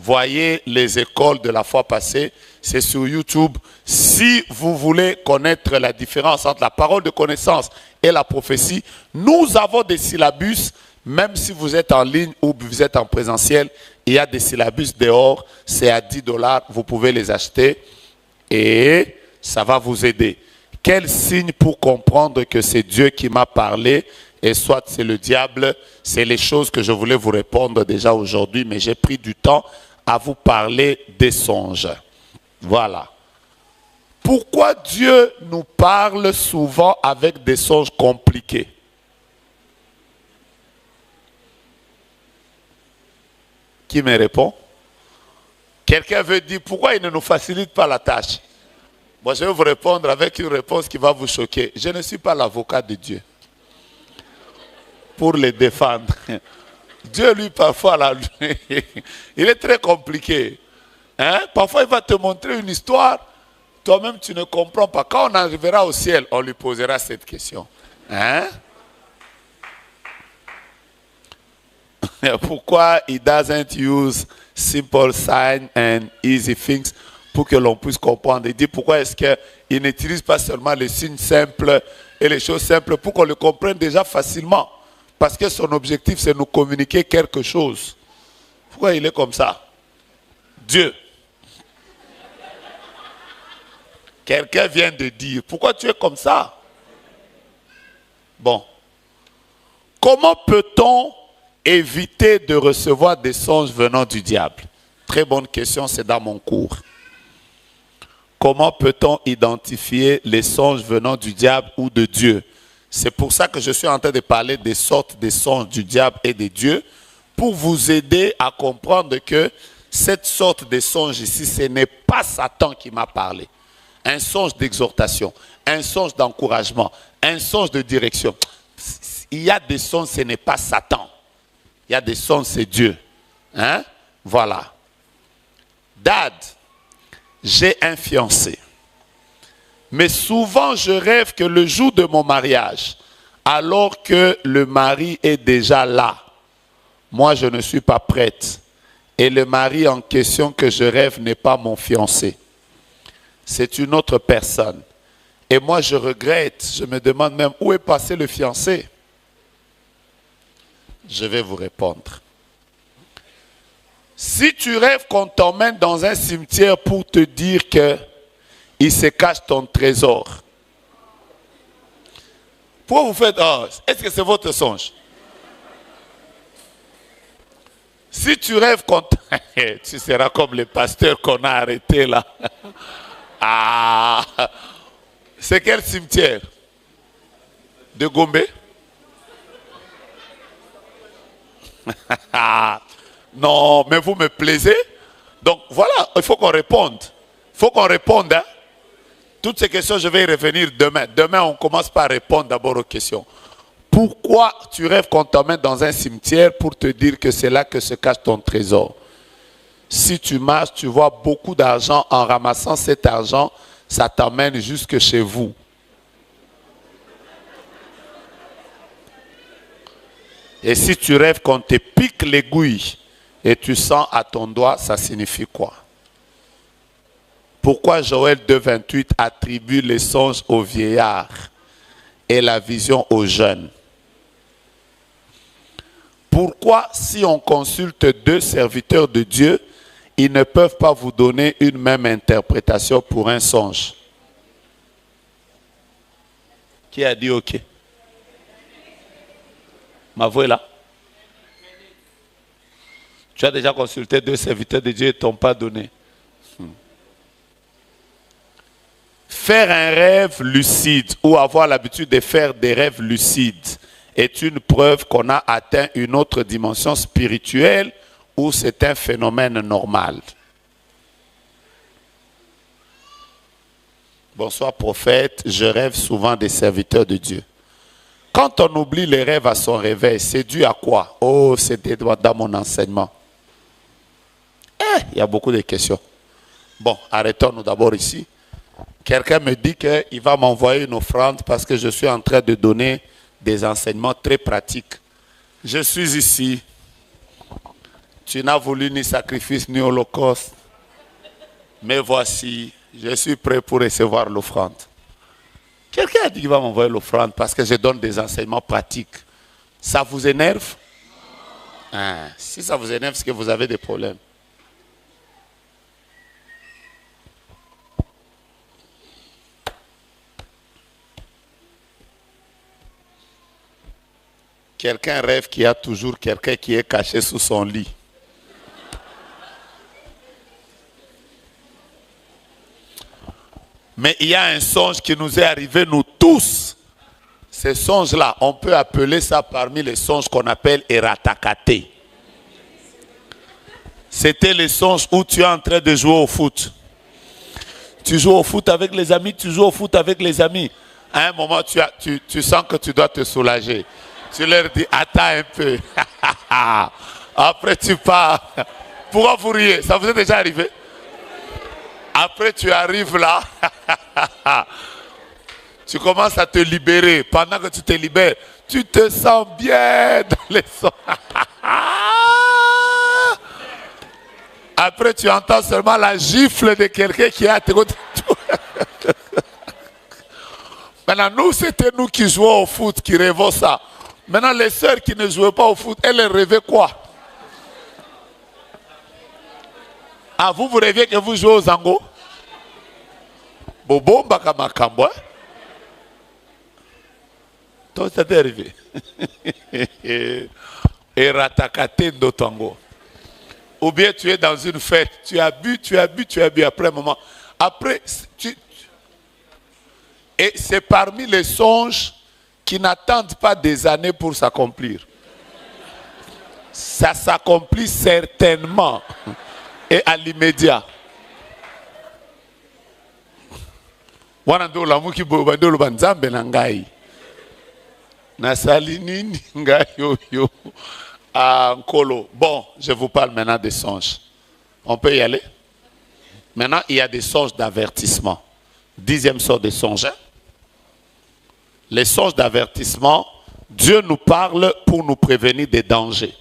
Voyez les écoles de la fois passée, c'est sur YouTube. Si vous voulez connaître la différence entre la parole de connaissance et la prophétie, nous avons des syllabus, même si vous êtes en ligne ou vous êtes en présentiel, il y a des syllabus dehors, c'est à 10 $, vous pouvez les acheter et ça va vous aider. Quel signe pour comprendre que c'est Dieu qui m'a parlé et soit c'est le diable? C'est les choses que je voulais vous répondre déjà aujourd'hui, mais j'ai pris du temps à vous parler des songes. Voilà. Pourquoi Dieu nous parle souvent avec des songes compliqués? Qui me répond? Quelqu'un veut dire pourquoi il ne nous facilite pas la tâche? Moi, je vais vous répondre avec une réponse qui va vous choquer. Je ne suis pas l'avocat de Dieu pour les défendre. Dieu, lui, parfois, là, il est très compliqué. Hein? Parfois, il va te montrer une histoire, toi-même, tu ne comprends pas. Quand on arrivera au ciel, on lui posera cette question. Hein? Pourquoi he doesn't use simple signs and easy things pour que l'on puisse comprendre? Il dit pourquoi est-ce qu'il n'utilise pas seulement les signes simples et les choses simples pour qu'on le comprenne déjà facilement. Parce que son objectif, c'est nous communiquer quelque chose. Pourquoi il est comme ça? Dieu. Quelqu'un vient de dire, pourquoi tu es comme ça? Bon. Comment peut-on éviter de recevoir des songes venant du diable? Très bonne question, c'est dans mon cours. Comment peut-on identifier les songes venant du diable ou de Dieu? C'est pour ça que je suis en train de parler des sortes de songes du diable et de Dieu, pour vous aider à comprendre que cette sorte de songe ici, ce n'est pas Satan qui m'a parlé. Un songe d'exhortation, un songe d'encouragement, un songe de direction. Il y a des songes, ce n'est pas Satan. Il y a des songes, c'est Dieu. Hein? Voilà. Dad, j'ai un fiancé. Mais souvent, je rêve que le jour de mon mariage, alors que le mari est déjà là, moi, je ne suis pas prête. Et le mari en question que je rêve n'est pas mon fiancé. C'est une autre personne. Et moi, je regrette. Je me demande même où est passé le fiancé. Je vais vous répondre. Si tu rêves qu'on t'emmène dans un cimetière pour te dire qu'il se cache ton trésor, pourquoi vous faites, oh, est-ce que c'est votre songe? Si tu rêves qu'on tu seras comme les pasteurs qu'on a arrêtés là. Ah, c'est quel cimetière? De Gombe? Non, mais vous me plaisez. Donc voilà, il faut qu'on réponde. Il faut qu'on réponde. Hein? Toutes ces questions, je vais y revenir demain. Demain, on commence par répondre d'abord aux questions. Pourquoi tu rêves qu'on t'emmène dans un cimetière pour te dire que c'est là que se cache ton trésor? Si tu marches, tu vois beaucoup d'argent. En ramassant cet argent, ça t'emmène jusque chez vous. Et si tu rêves qu'on te pique l'aiguille et tu sens à ton doigt, ça signifie quoi? Pourquoi Joël 2,28 attribue les songes aux vieillards et la vision aux jeunes? Pourquoi, si on consulte deux serviteurs de Dieu, ils ne peuvent pas vous donner une même interprétation pour un songe? Qui a dit OK? Ma voix est là. Tu as déjà consulté deux serviteurs de Dieu et ne t'ont pas donné. Faire un rêve lucide ou avoir l'habitude de faire des rêves lucides est une preuve qu'on a atteint une autre dimension spirituelle ou c'est un phénomène normal. Bonsoir prophète, je rêve souvent des serviteurs de Dieu. Quand on oublie les rêves à son réveil, c'est dû à quoi? Oh, c'était dans mon enseignement. Il y a beaucoup de questions. Bon, arrêtons-nous d'abord ici. Quelqu'un me dit qu'il va m'envoyer une offrande parce que je suis en train de donner des enseignements très pratiques. Je suis ici. Tu n'as voulu ni sacrifice ni holocauste. Mais voici, je suis prêt pour recevoir l'offrande. Quelqu'un a dit qu'il va m'envoyer l'offrande parce que je donne des enseignements pratiques. Ça vous énerve? Si ça vous énerve, c'est que vous avez des problèmes. Quelqu'un rêve qu'il y a toujours quelqu'un qui est caché sous son lit. Mais il y a un songe qui nous est arrivé, nous tous. Ces songes-là, on peut appeler ça parmi les songes qu'on appelle Eratakate. C'était les songes où tu es en train de jouer au foot. Tu joues au foot avec les amis, tu joues au foot avec les amis. À un moment, tu sens que tu dois te soulager. Tu leur dis, attends un peu. Après, tu pars. Pourquoi vous riez? Ça vous est déjà arrivé? Après, tu arrives là. Tu commences à te libérer. Pendant que tu te libères, tu te sens bien dans les sons. Après, tu entends seulement la gifle de quelqu'un qui est à tes côtés. Maintenant, nous, c'était nous qui jouons au foot, qui rêvons ça. Maintenant, les sœurs qui ne jouaient pas au foot, elles rêvaient quoi? Ah, vous rêviez que vous jouez aux zango? Bobo Mbakamakambo. Toi, ça t'est arrivé. Et ratakate d'otango. Ou bien tu es dans une fête, tu as bu, après un moment. Après, et c'est parmi les songes qui n'attendent pas des années pour s'accomplir. Ça s'accomplit certainement et à l'immédiat. Bon, je vous parle maintenant des songes. On peut y aller? Maintenant, il y a des songes d'avertissement. 10e sorte de songes. Les songes d'avertissement, Dieu nous parle pour nous prévenir des dangers.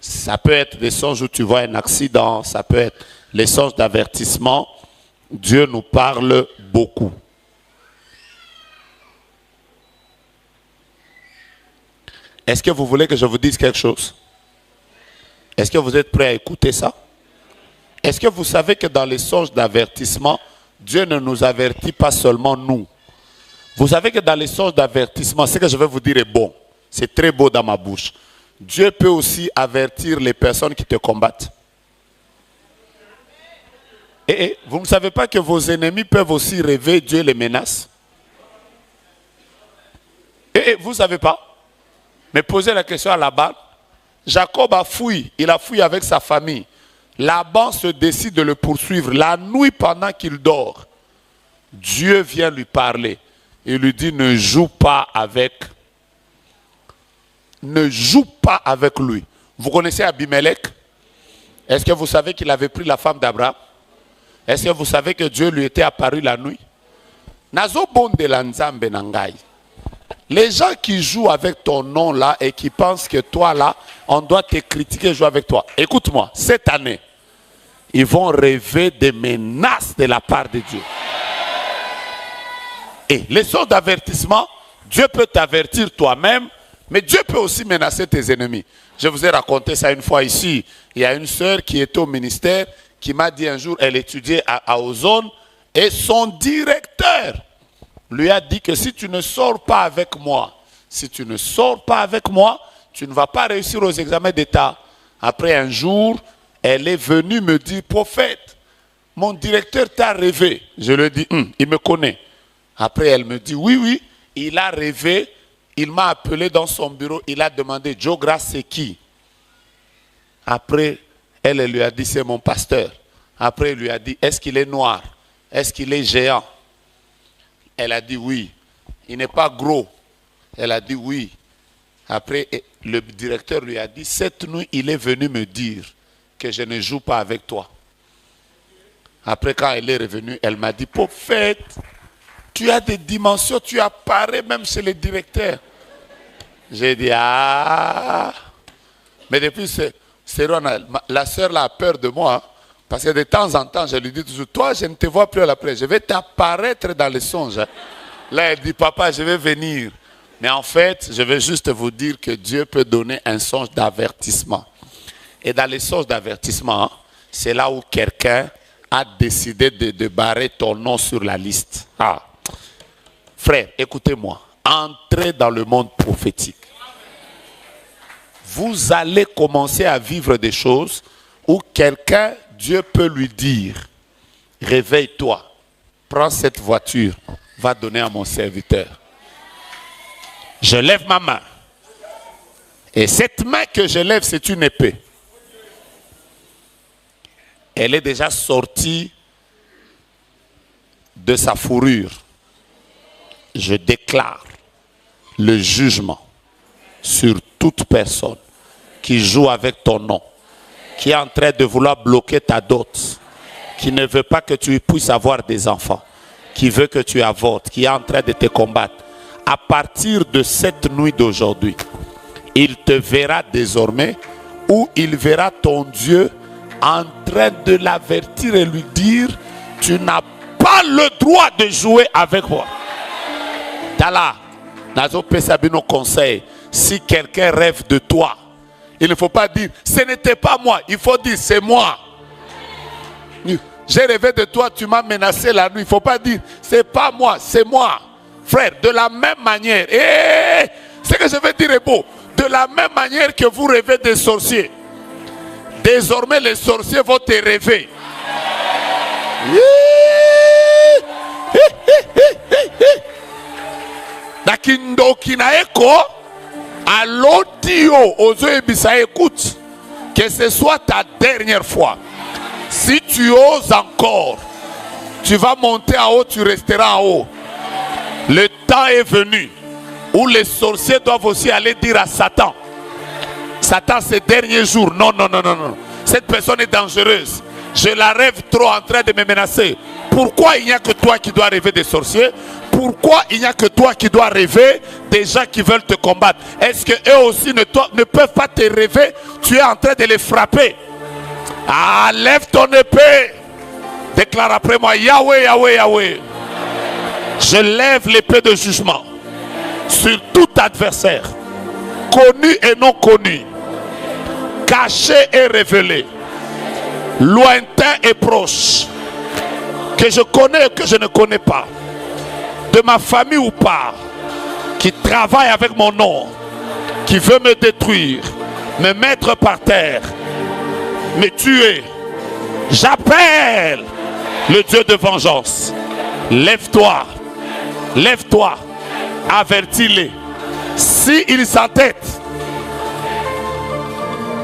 Ça peut être des songes où tu vois un accident, ça peut être les songes d'avertissement. Dieu nous parle beaucoup. Est-ce que vous voulez que je vous dise quelque chose? Est-ce que vous êtes prêts à écouter ça? Est-ce que vous savez que dans les songes d'avertissement, Dieu ne nous avertit pas seulement nous? Vous savez que dans les songes d'avertissement, ce que je vais vous dire est bon. C'est très beau dans ma bouche. Dieu peut aussi avertir les personnes qui te combattent. Et vous ne savez pas que vos ennemis peuvent aussi rêver, Dieu les menace? Et vous ne savez pas? Mais posez la question à Laban. Jacob a fui, il a fui avec sa famille. Laban se décide de le poursuivre. La nuit pendant qu'il dort, Dieu vient lui parler. Il lui dit, ne joue pas avec lui. Vous connaissez Abimelech? Est-ce que vous savez qu'il avait pris la femme d'Abraham? Est-ce que vous savez que Dieu lui était apparu la nuit? Nazo bonde la nzambe nangai. Les gens qui jouent avec ton nom là et qui pensent que toi là, on doit te critiquer, jouer avec toi. Écoute-moi, cette année, ils vont rêver des menaces de la part de Dieu. Et les sortes d'avertissement, Dieu peut t'avertir toi-même, mais Dieu peut aussi menacer tes ennemis. Je vous ai raconté ça une fois ici. Il y a une sœur qui était au ministère, qui m'a dit un jour, elle étudiait à Ozone, et son directeur lui a dit que si tu ne sors pas avec moi, tu ne vas pas réussir aux examens d'État. Après un jour, elle est venue me dire, prophète, mon directeur t'a rêvé. Je lui ai dit, il me connaît. Après, elle me dit, oui, il a rêvé, il m'a appelé dans son bureau, il a demandé, Joe Grace, c'est qui? Après, elle lui a dit, c'est mon pasteur. Après, il lui a dit, est-ce qu'il est noir? Est-ce qu'il est géant? Elle a dit oui. Il n'est pas gros. Elle a dit oui. Après, le directeur lui a dit, cette nuit, il est venu me dire que je ne joue pas avec toi. Après, quand elle est revenue, elle m'a dit, prophète, tu as des dimensions, tu apparais même chez le directeur. J'ai dit, ah. Mais depuis, la sœur là a peur de moi. Hein, parce que de temps en temps, je lui dis toujours, toi, je ne te vois plus à l'après. Je vais t'apparaître dans les songes. Hein. Là, elle dit, papa, je vais venir. Mais en fait, je vais juste vous dire que Dieu peut donner un songe d'avertissement. Et dans les songes d'avertissement, hein, c'est là où quelqu'un a décidé de barrer ton nom sur la liste. Ah. Frère, écoutez-moi. Entrez dans le monde prophétique. Vous allez commencer à vivre des choses où quelqu'un, Dieu peut lui dire, réveille-toi, prends cette voiture, va donner à mon serviteur. Je lève ma main. Et cette main que je lève, c'est une épée. Elle est déjà sortie de sa fourrure. Je déclare le jugement sur toute personne qui joue avec ton nom, qui est en train de vouloir bloquer ta dot, qui ne veut pas que tu puisses avoir des enfants, qui veut que tu avortes, qui est en train de te combattre. À partir de cette nuit d'aujourd'hui, il te verra désormais, ou il verra ton Dieu en train de l'avertir et lui dire, tu n'as pas le droit de jouer avec moi. Tala, Nazo Pesabino conseille, si quelqu'un rêve de toi, il ne faut pas dire, ce n'était pas moi, il faut dire, c'est moi. J'ai rêvé de toi, tu m'as menacé la nuit. Il ne faut pas dire, c'est pas moi, c'est moi. Frère, de la même manière, ce que je veux dire est beau. De la même manière que vous rêvez des sorciers, désormais les sorciers vont te rêver. Écoute, que ce soit ta dernière fois. Si tu oses encore, tu vas monter en haut, tu resteras en haut. Le temps est venu où les sorciers doivent aussi aller dire à Satan, Satan, ces derniers jours, non, non, non, non, non. Cette personne est dangereuse. Je la rêve trop en train de me menacer. Pourquoi il n'y a que toi qui dois rêver des sorciers? Pourquoi il n'y a que toi qui dois rêver des gens qui veulent te combattre? Est-ce qu'eux aussi ne peuvent pas te rêver? Tu es en train de les frapper. Ah, lève ton épée. Déclare après moi, Yahweh, Yahweh, Yahweh. Je lève l'épée de jugement sur tout adversaire, connu et non connu, caché et révélé, lointain et proche, que je connais et que je ne connais pas, de ma famille ou pas, qui travaille avec mon nom, qui veut me détruire, me mettre par terre, me tuer. J'appelle le Dieu de vengeance. Lève-toi, lève-toi, avertis-les. S'ils s'entêtent,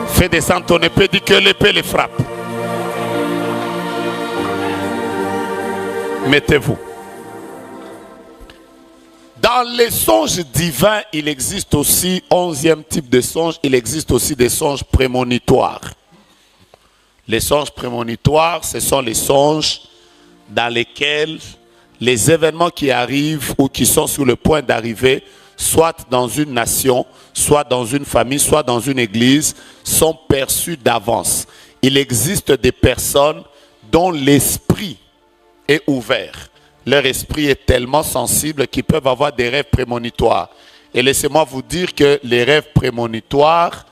fais descendre ton épée, dis que l'épée les frappe. Mettez-vous. Dans les songes divins, il existe aussi, 11e type de songe, il existe aussi des songes prémonitoires. Les songes prémonitoires, ce sont les songes dans lesquels les événements qui arrivent ou qui sont sur le point d'arriver, soit dans une nation, soit dans une famille, soit dans une église, sont perçus d'avance. Il existe des personnes dont l'esprit est ouvert. Leur esprit est tellement sensible qu'ils peuvent avoir des rêves prémonitoires. Et laissez-moi vous dire que les rêves prémonitoires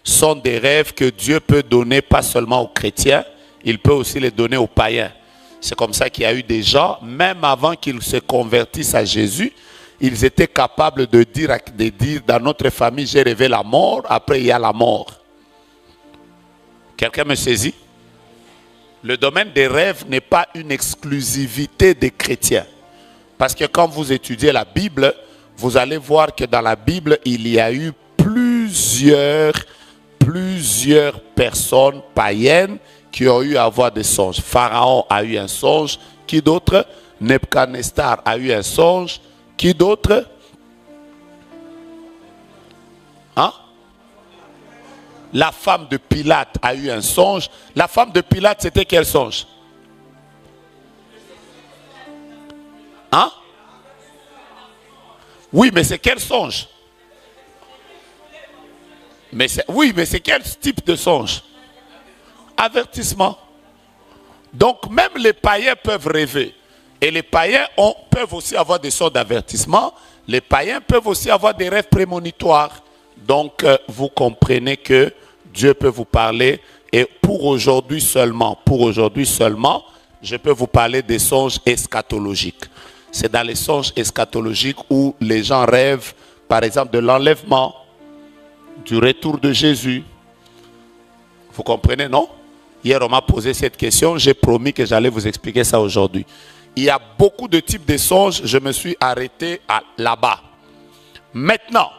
sont des rêves que Dieu peut donner pas seulement aux chrétiens, il peut aussi les donner aux païens. C'est comme ça qu'il y a eu des gens, même avant qu'ils se convertissent à Jésus, ils étaient capables de dire dans notre famille, j'ai rêvé la mort, après il y a la mort. Quelqu'un me saisit? Le domaine des rêves n'est pas une exclusivité des chrétiens. Parce que quand vous étudiez la Bible, vous allez voir que dans la Bible, il y a eu plusieurs personnes païennes qui ont eu à avoir des songes. Pharaon a eu un songe. Qui d'autre? Nebuchadnezzar a eu un songe. Qui d'autre? Hein? La femme de Pilate a eu un songe. La femme de Pilate, c'était quel songe? Hein? Oui, mais c'est quel songe? Oui, mais c'est quel type de songe? Avertissement. Donc même les païens peuvent rêver. Et les païens peuvent aussi avoir des songes d'avertissement. Les païens peuvent aussi avoir des rêves prémonitoires. Donc vous comprenez que Dieu peut vous parler. Et pour aujourd'hui seulement, je peux vous parler des songes eschatologiques. C'est dans les songes eschatologiques où les gens rêvent, par exemple, de l'enlèvement, du retour de Jésus. Vous comprenez, non? Hier, on m'a posé cette question. J'ai promis que j'allais vous expliquer ça aujourd'hui. Il y a beaucoup de types de songes. Je me suis arrêté là-bas. Maintenant,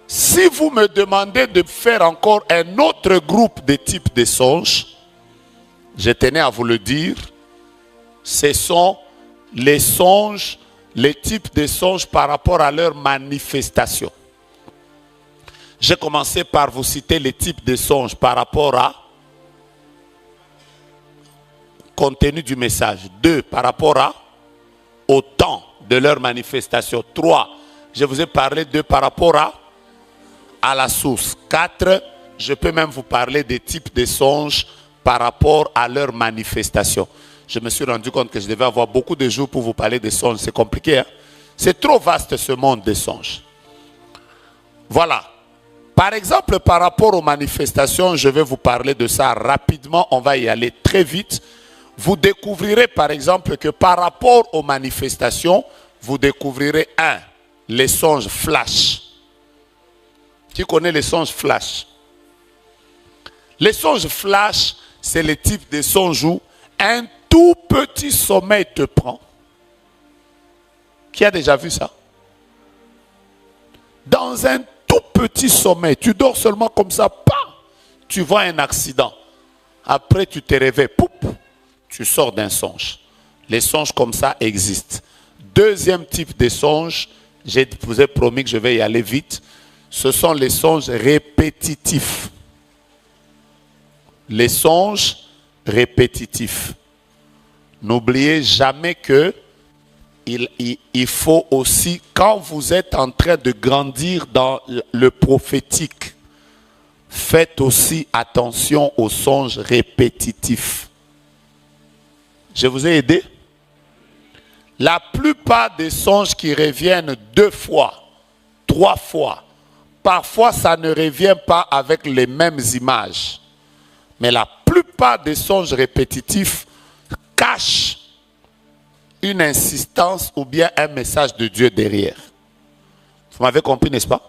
si vous me demandez de faire encore un autre groupe de types de songes, je tenais à vous le dire, ce sont les songes, les types de songes par rapport à leur manifestation. J'ai commencé par vous citer les types de songes par rapport à contenu du message. 2, par rapport au temps de leur manifestation. 3, je vous ai parlé de par rapport à la source. 4, je peux même vous parler des types de songes par rapport à leur manifestation. Je me suis rendu compte que je devais avoir beaucoup de jours pour vous parler des songes. C'est compliqué, hein? C'est trop vaste ce monde des songes. Voilà. Par exemple, par rapport aux manifestations, je vais vous parler de ça rapidement, on va y aller très vite. Vous découvrirez par exemple que par rapport aux manifestations, vous découvrirez les songes flash. Qui connaît les songes flash? Les songes flash, c'est le type de songe où un tout petit sommeil te prend. Qui a déjà vu ça? Dans un tout petit sommeil, tu dors seulement comme ça, tu vois un accident. Après, tu te réveilles, tu sors d'un songe. Les songes comme ça existent. Deuxième type de songe, je vous ai promis que je vais y aller vite, ce sont les songes répétitifs. Les songes répétitifs. N'oubliez jamais que il faut aussi, quand vous êtes en train de grandir dans le prophétique, faites aussi attention aux songes répétitifs. Je vous ai aidé? La plupart des songes qui reviennent 2 fois, 3 fois, parfois ça ne revient pas avec les mêmes images. Mais la plupart des songes répétitifs cachent une insistance ou bien un message de Dieu derrière. Vous m'avez compris, n'est-ce pas?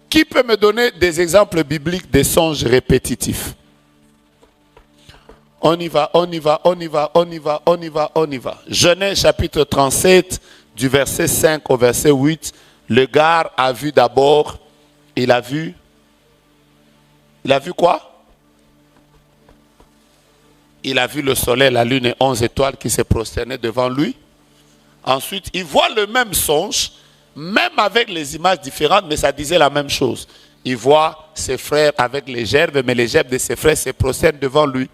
Qui peut me donner des exemples bibliques des songes répétitifs? On y va, on y va, on y va, on y va, on y va, on y va. Genèse chapitre 37, du verset 5 au verset 8. Le gars a vu d'abord, il a vu quoi? Il a vu le soleil, la lune et 11 étoiles qui se prosternaient devant lui. Ensuite, il voit le même songe, même avec les images différentes, mais ça disait la même chose. Il voit ses frères avec les gerbes, mais les gerbes de ses frères se prosternent devant lui.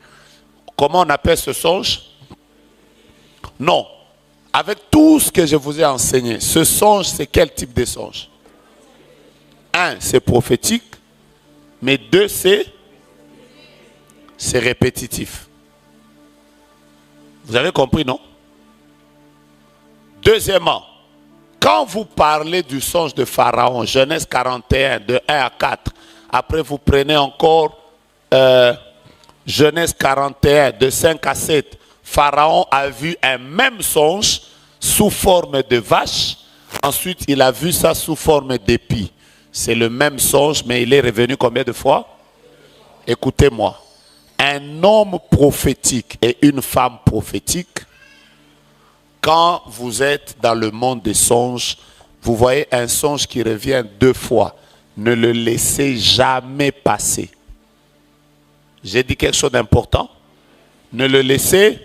Comment on appelle ce songe? Non. Avec tout ce que je vous ai enseigné, ce songe, c'est quel type de songe? 1, c'est prophétique, mais 2, c'est répétitif. Vous avez compris, non? Deuxièmement, quand vous parlez du songe de Pharaon, Genèse 41, de 1 à 4, après vous prenez encore Genèse 41, de 5 à 7, Pharaon a vu un même songe sous forme de vache. Ensuite, il a vu ça sous forme d'épi. C'est le même songe, mais il est revenu combien de fois? Écoutez-moi. Un homme prophétique et une femme prophétique, quand vous êtes dans le monde des songes, vous voyez un songe qui revient 2 fois. Ne le laissez jamais passer. J'ai dit quelque chose d'important. Ne le laissez.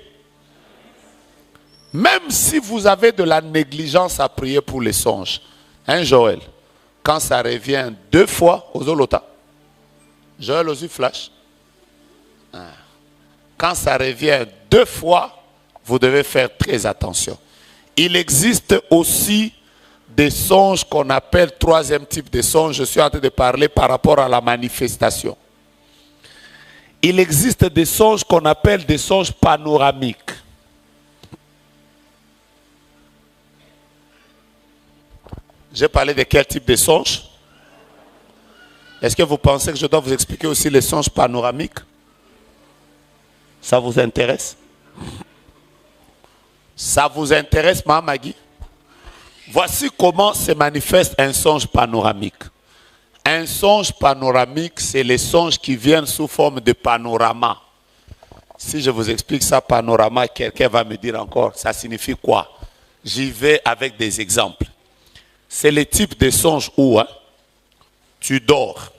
Même si vous avez de la négligence à prier pour les songes. Hein, Joël? Quand ça revient 2 fois, aux olota. Joël aux yeux flash. Quand ça revient 2 fois, vous devez faire très attention. Il existe aussi des songes qu'on appelle 3e type de songes. Je suis en train de parler par rapport à la manifestation. Il existe des songes qu'on appelle des songes panoramiques. J'ai parlé de quel type de songes? Est-ce que vous pensez que je dois vous expliquer aussi les songes panoramiques? Ça vous intéresse? Ça vous intéresse, Mme Magui? Voici comment se manifeste un songe panoramique. Un songe panoramique, c'est les songes qui viennent sous forme de panorama. Si je vous explique ça, panorama, quelqu'un va me dire encore, ça signifie quoi? J'y vais avec des exemples. C'est le type de songe où tu dors,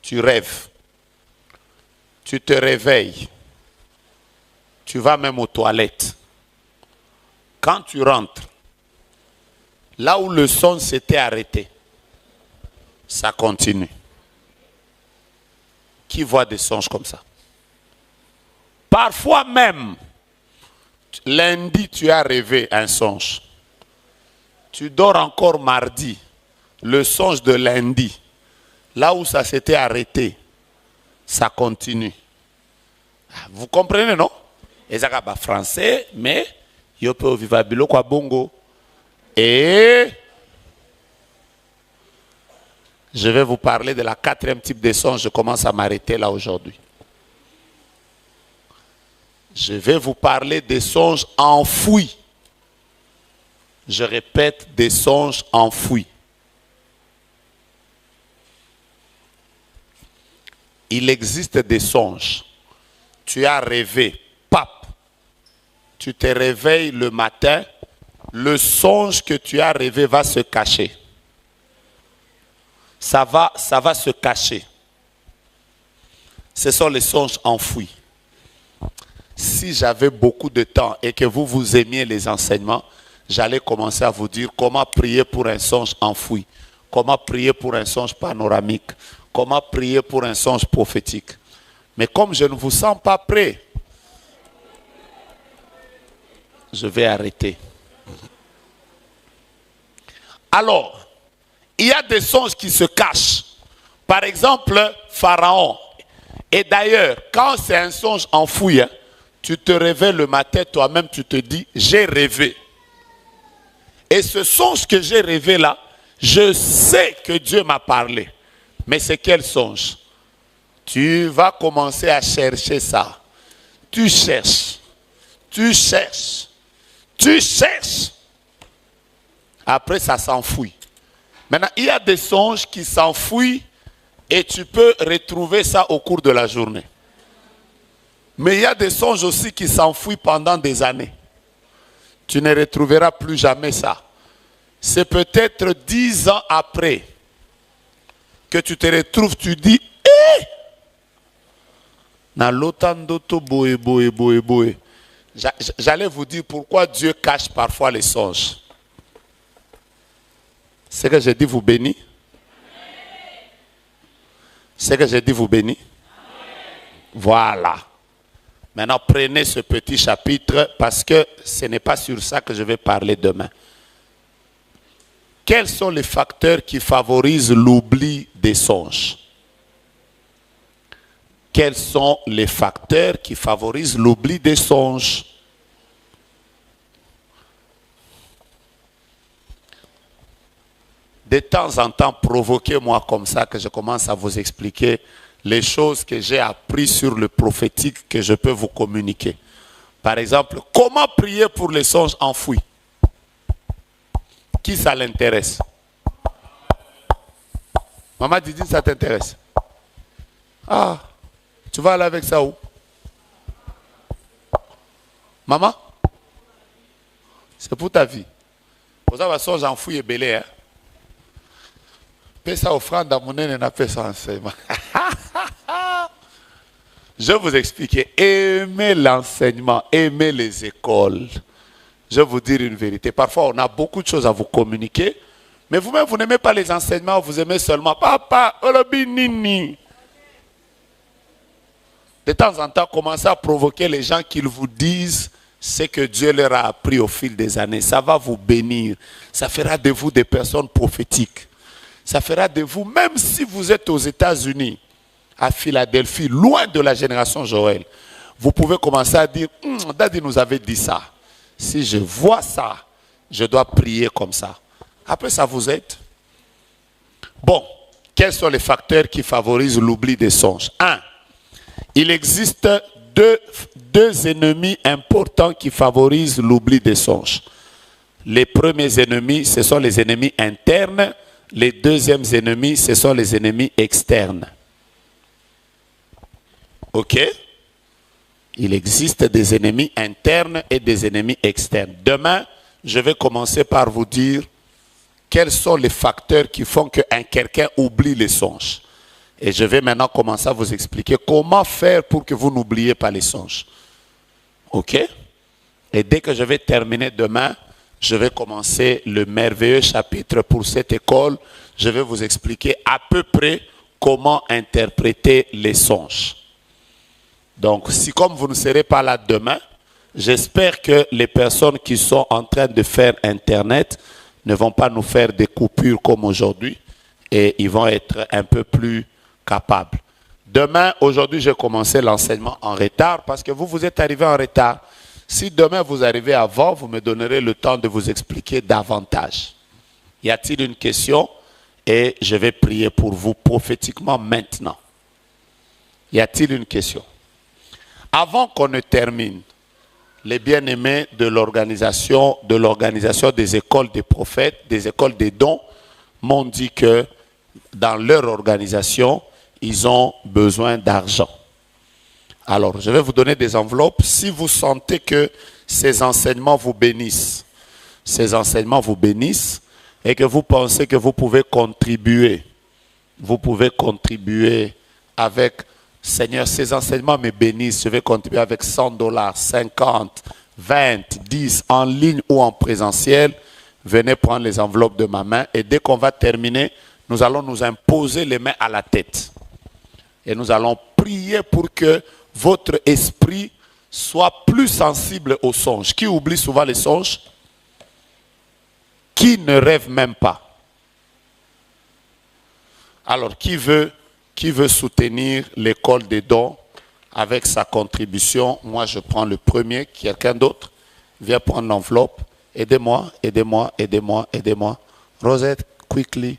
tu rêves, tu te réveilles, tu vas même aux toilettes. Quand tu rentres, là où le songe s'était arrêté, ça continue. Qui voit des songes comme ça? Parfois même, lundi, tu as rêvé un songe. Tu dors encore mardi, le songe de lundi, là où ça s'était arrêté, ça continue. Vous comprenez, non? Et ça va français, mais il peut vivre à Bongo. Et Je vais vous parler de la 4e type de songe. Je commence à m'arrêter là aujourd'hui. Je vais vous parler des songes enfouis. Je répète, des songes enfouis. Il existe des songes. Tu as rêvé, pap. Tu te réveilles le matin, le songe que tu as rêvé va se cacher. Ça va se cacher. Ce sont les songes enfouis. Si j'avais beaucoup de temps et que vous aimiez les enseignements, j'allais commencer à vous dire comment prier pour un songe enfoui, comment prier pour un songe panoramique, comment prier pour un songe prophétique. Mais comme je ne vous sens pas prêt, je vais arrêter. Alors, il y a des songes qui se cachent. Par exemple, Pharaon. Et d'ailleurs, quand c'est un songe enfoui, tu te réveilles le matin, toi-même tu te dis, j'ai rêvé. Et ce songe que j'ai rêvé là, je sais que Dieu m'a parlé. Mais c'est quel songe? Tu vas commencer à chercher ça. Tu cherches. Tu cherches. Tu cherches. Après, ça s'enfouit. Maintenant, il y a des songes qui s'enfouissent et tu peux retrouver ça au cours de la journée. Mais il y a des songes aussi qui s'enfouissent pendant des années. Tu ne retrouveras plus jamais ça. C'est peut-être 10 ans après que tu te retrouves, tu dis, hé! J'allais vous dire pourquoi Dieu cache parfois les songes. C'est que j'ai dit vous bénis. C'est que j'ai dit vous bénis. Voilà. Maintenant, prenez ce petit chapitre parce que ce n'est pas sur ça que je vais parler demain. Quels sont les facteurs qui favorisent l'oubli des songes? Quels sont les facteurs qui favorisent l'oubli des songes? De temps en temps, provoquez-moi comme ça que je commence à vous expliquer les choses que j'ai apprises sur le prophétique que je peux vous communiquer. Par exemple, comment prier pour les songes enfouis? Qui ça l'intéresse? Maman Didi, ça t'intéresse? Ah, tu vas aller avec ça où? Maman? C'est pour ta vie. Pour ça, songe enfoui et belé, hein? Paie ça offrande à mon nez, n'a pas ça enseignement. Je vais vous expliquer. Aimez l'enseignement, aimez les écoles. Je vais vous dire une vérité. Parfois, on a beaucoup de choses à vous communiquer, mais vous-même, vous n'aimez pas les enseignements, vous aimez seulement papa, olobi, nini. De temps en temps, commencez à provoquer les gens qu'ils vous disent ce que Dieu leur a appris au fil des années. Ça va vous bénir. Ça fera de vous des personnes prophétiques. Ça fera de vous, même si vous êtes aux États-Unis, à Philadelphie, loin de la génération Joël, vous pouvez commencer à dire, Daddy nous avait dit ça. Si je vois ça, je dois prier comme ça. Après, ça vous aide. Bon, quels sont les facteurs qui favorisent l'oubli des songes? 1. Il existe deux ennemis importants qui favorisent l'oubli des songes. Les premiers ennemis, ce sont les ennemis internes. Les deuxièmes ennemis, ce sont les ennemis externes. Ok? Il existe des ennemis internes et des ennemis externes. Demain, je vais commencer par vous dire quels sont les facteurs qui font que quelqu'un oublie les songes. Et je vais maintenant commencer à vous expliquer comment faire pour que vous n'oubliez pas les songes. Ok? Et dès que je vais terminer demain, je vais commencer le merveilleux chapitre pour cette école. Je vais vous expliquer à peu près comment interpréter les songes. Donc, si comme vous ne serez pas là demain, j'espère que les personnes qui sont en train de faire Internet ne vont pas nous faire des coupures comme aujourd'hui et ils vont être un peu plus capables. Demain, aujourd'hui, j'ai commencé l'enseignement en retard parce que vous êtes arrivés en retard. Si demain vous arrivez avant, vous me donnerez le temps de vous expliquer davantage. Y a-t-il une question? Et je vais prier pour vous prophétiquement maintenant. Y a-t-il une question? Avant qu'on ne termine, les bien-aimés de l'organisation des écoles des prophètes, des écoles des dons, m'ont dit que dans leur organisation, ils ont besoin d'argent. Alors, je vais vous donner des enveloppes. Si vous sentez que ces enseignements vous bénissent, et que vous pensez que vous pouvez contribuer avec, Seigneur, ces enseignements me bénissent, je vais contribuer avec $100, 50, 20, 10, en ligne ou en présentiel, venez prendre les enveloppes de ma main et dès qu'on va terminer, nous allons nous imposer les mains à la tête. Et nous allons prier pour que votre esprit soit plus sensible aux songes. Qui oublie souvent les songes? Qui ne rêve même pas? Alors, qui veut soutenir l'école des dons avec sa contribution? Moi, je prends le premier. Quelqu'un d'autre? Viens prendre l'enveloppe. Aidez-moi. Rosette, quickly.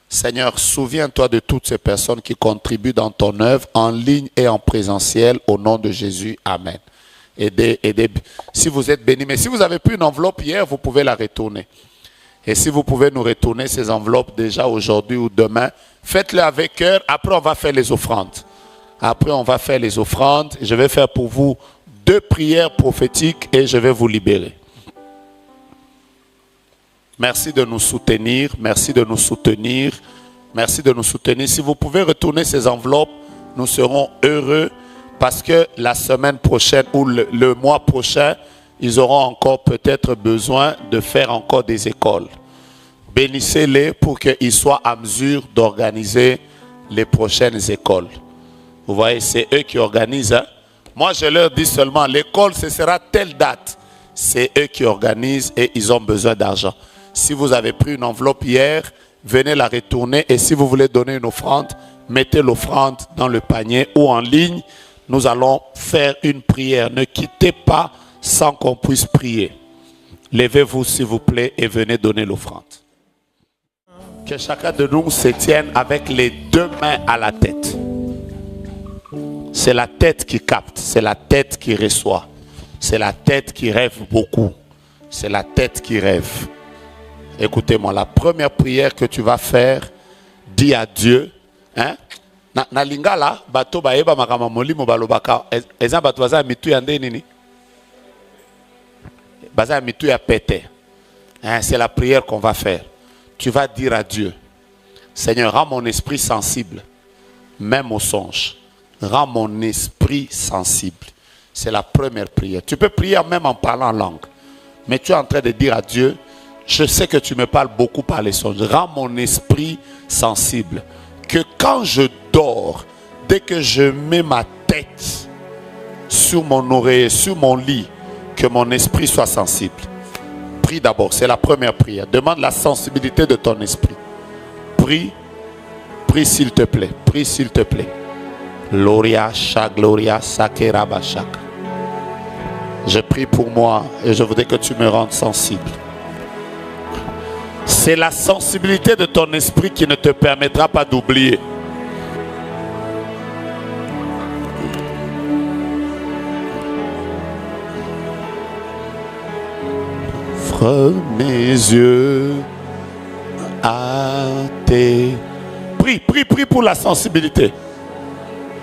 Seigneur, souviens-toi de toutes ces personnes qui contribuent dans ton œuvre, en ligne et en présentiel, au nom de Jésus. Amen. Aidez. Si vous êtes bénis, mais si vous n'avez plus une enveloppe hier, vous pouvez la retourner. Et si vous pouvez nous retourner ces enveloppes déjà aujourd'hui ou demain, faites-le avec cœur. Après, on va faire les offrandes. Je vais faire pour vous 2 prières prophétiques et je vais vous libérer. Merci de nous soutenir. Si vous pouvez retourner ces enveloppes, nous serons heureux parce que la semaine prochaine ou le mois prochain, ils auront encore peut-être besoin de faire encore des écoles. Bénissez-les pour qu'ils soient à mesure d'organiser les prochaines écoles. Vous voyez, c'est eux qui organisent. Hein? Moi, je leur dis seulement, l'école, ce sera telle date. C'est eux qui organisent et ils ont besoin d'argent. Si vous avez pris une enveloppe hier, venez la retourner. Et si vous voulez donner une offrande, mettez l'offrande dans le panier ou en ligne. Nous allons faire une prière. Ne quittez pas sans qu'on puisse prier. Levez-vous s'il vous plaît et venez donner l'offrande. Que chacun de nous se tienne avec les 2 mains à la tête. C'est la tête qui capte, c'est la tête qui reçoit. C'est la tête qui rêve beaucoup. C'est la tête qui rêve. Écoutez-moi, la première prière que tu vas faire, dis à Dieu, hein? Na lingala bato baeba makama molimo balobaka eza bato baza mitu ya nde nini baza mitu ya pete. C'est la prière qu'on va faire. Tu vas dire à Dieu, Seigneur, rends mon esprit sensible, même aux songes. Rends mon esprit sensible. C'est la première prière. Tu peux prier même en parlant en langue. Mais tu es en train de dire à Dieu, je sais que tu me parles beaucoup par les songes. Rends mon esprit sensible. Que quand je dors, dès que je mets ma tête sur mon oreiller, sur mon lit, que mon esprit soit sensible. Prie d'abord, c'est la première prière. Demande la sensibilité de ton esprit. Prie s'il te plaît. Prie s'il te plaît. Gloria, Gloria, Sakera, Shaka. Je prie pour moi et je voudrais que tu me rendes sensible. C'est la sensibilité de ton esprit qui ne te permettra pas d'oublier. Ouvre mes yeux à tes... Prie pour la sensibilité.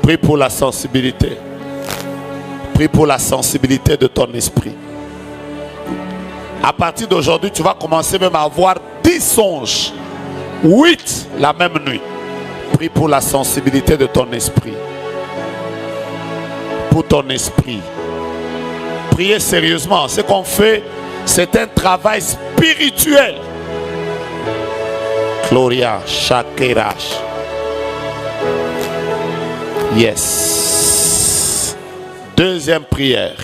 Prie pour la sensibilité. Prie pour la sensibilité de ton esprit. À partir d'aujourd'hui, tu vas commencer même à avoir 10 songes. 8 la même nuit. Prie pour la sensibilité de ton esprit. Pour ton esprit. Priez sérieusement. Ce qu'on fait, c'est un travail spirituel. Gloria, Shakirash. Yes. Deuxième prière.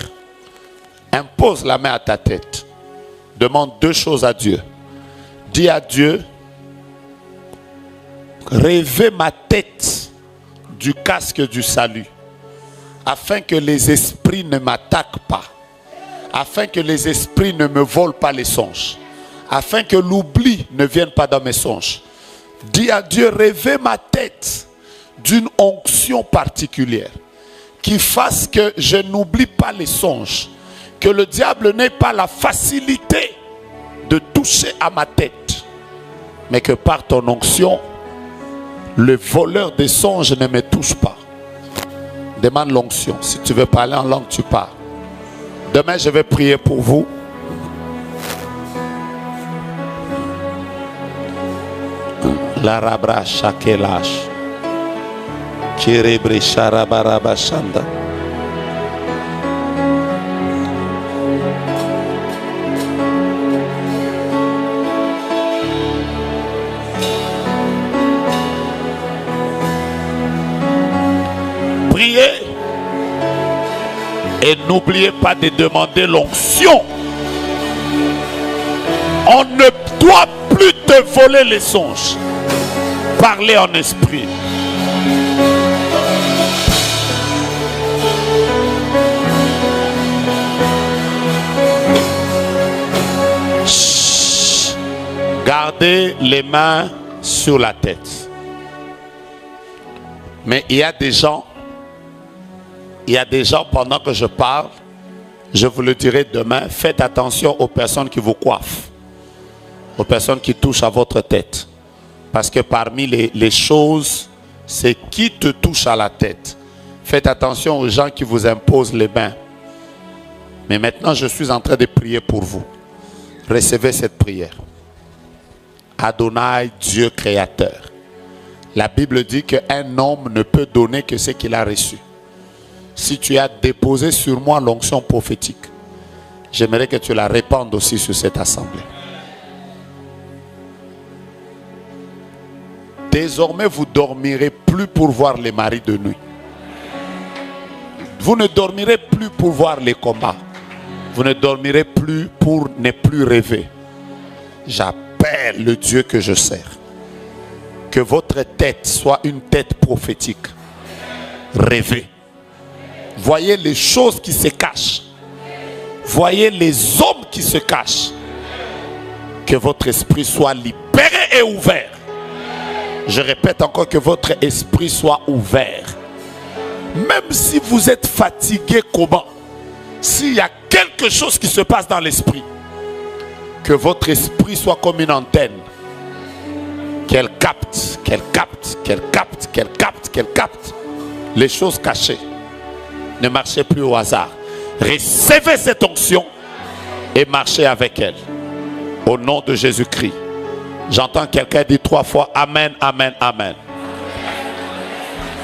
Impose la main à ta tête. Demande 2 choses à Dieu. Dis à Dieu, rêvez ma tête du casque du salut, afin que les esprits ne m'attaquent pas, afin que les esprits ne me volent pas les songes, afin que l'oubli ne vienne pas dans mes songes. Dis à Dieu, revêt ma tête d'une onction particulière qui fasse que je n'oublie pas les songes, que le diable n'ait pas la facilité de toucher à ma tête, mais que par ton onction, le voleur des songes ne me touche pas. Demande l'onction. Si tu veux parler en langue, tu parles. Demain, je vais prier pour vous. La rabra shakelash. Kirebre sharabaraba shanda. Priez et n'oubliez pas de demander l'onction. On ne doit plus te voler les songes. Parlez en esprit. Chut. Gardez les mains sur la tête. Mais il y a des gens pendant que je parle, je vous le dirai demain, faites attention aux personnes qui vous coiffent, aux personnes qui touchent à votre tête. Parce que parmi les choses, c'est qui te touche à la tête. Faites attention aux gens qui vous imposent les mains. Mais maintenant, je suis en train de prier pour vous. Recevez cette prière. Adonai, Dieu créateur. La Bible dit qu'un homme ne peut donner que ce qu'il a reçu. Si tu as déposé sur moi l'onction prophétique, j'aimerais que tu la répandes aussi sur cette assemblée. Désormais, vous ne dormirez plus pour voir les maris de nuit. Vous ne dormirez plus pour voir les combats. Vous ne dormirez plus pour ne plus rêver. J'appelle le Dieu que je sers. Que votre tête soit une tête prophétique. Rêvez. Voyez les choses qui se cachent. Voyez les hommes qui se cachent. Que votre esprit soit libéré et ouvert. Je répète encore, que votre esprit soit ouvert. Même si vous êtes fatigué, comment? S'il y a quelque chose qui se passe dans l'esprit, que votre esprit soit comme une antenne. Qu'elle capte, qu'elle capte, qu'elle capte, qu'elle capte, qu'elle capte les choses cachées. Ne marchez plus au hasard. Recevez cette onction et marchez avec elle. Au nom de Jésus-Christ. J'entends quelqu'un dire 3 fois Amen, Amen, Amen.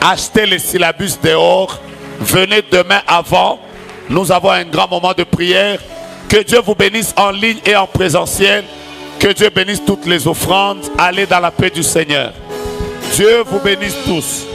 Achetez les syllabus dehors. Venez demain avant. Nous avons un grand moment de prière. Que Dieu vous bénisse en ligne et en présentiel. Que Dieu bénisse toutes les offrandes. Allez dans la paix du Seigneur. Dieu vous bénisse tous.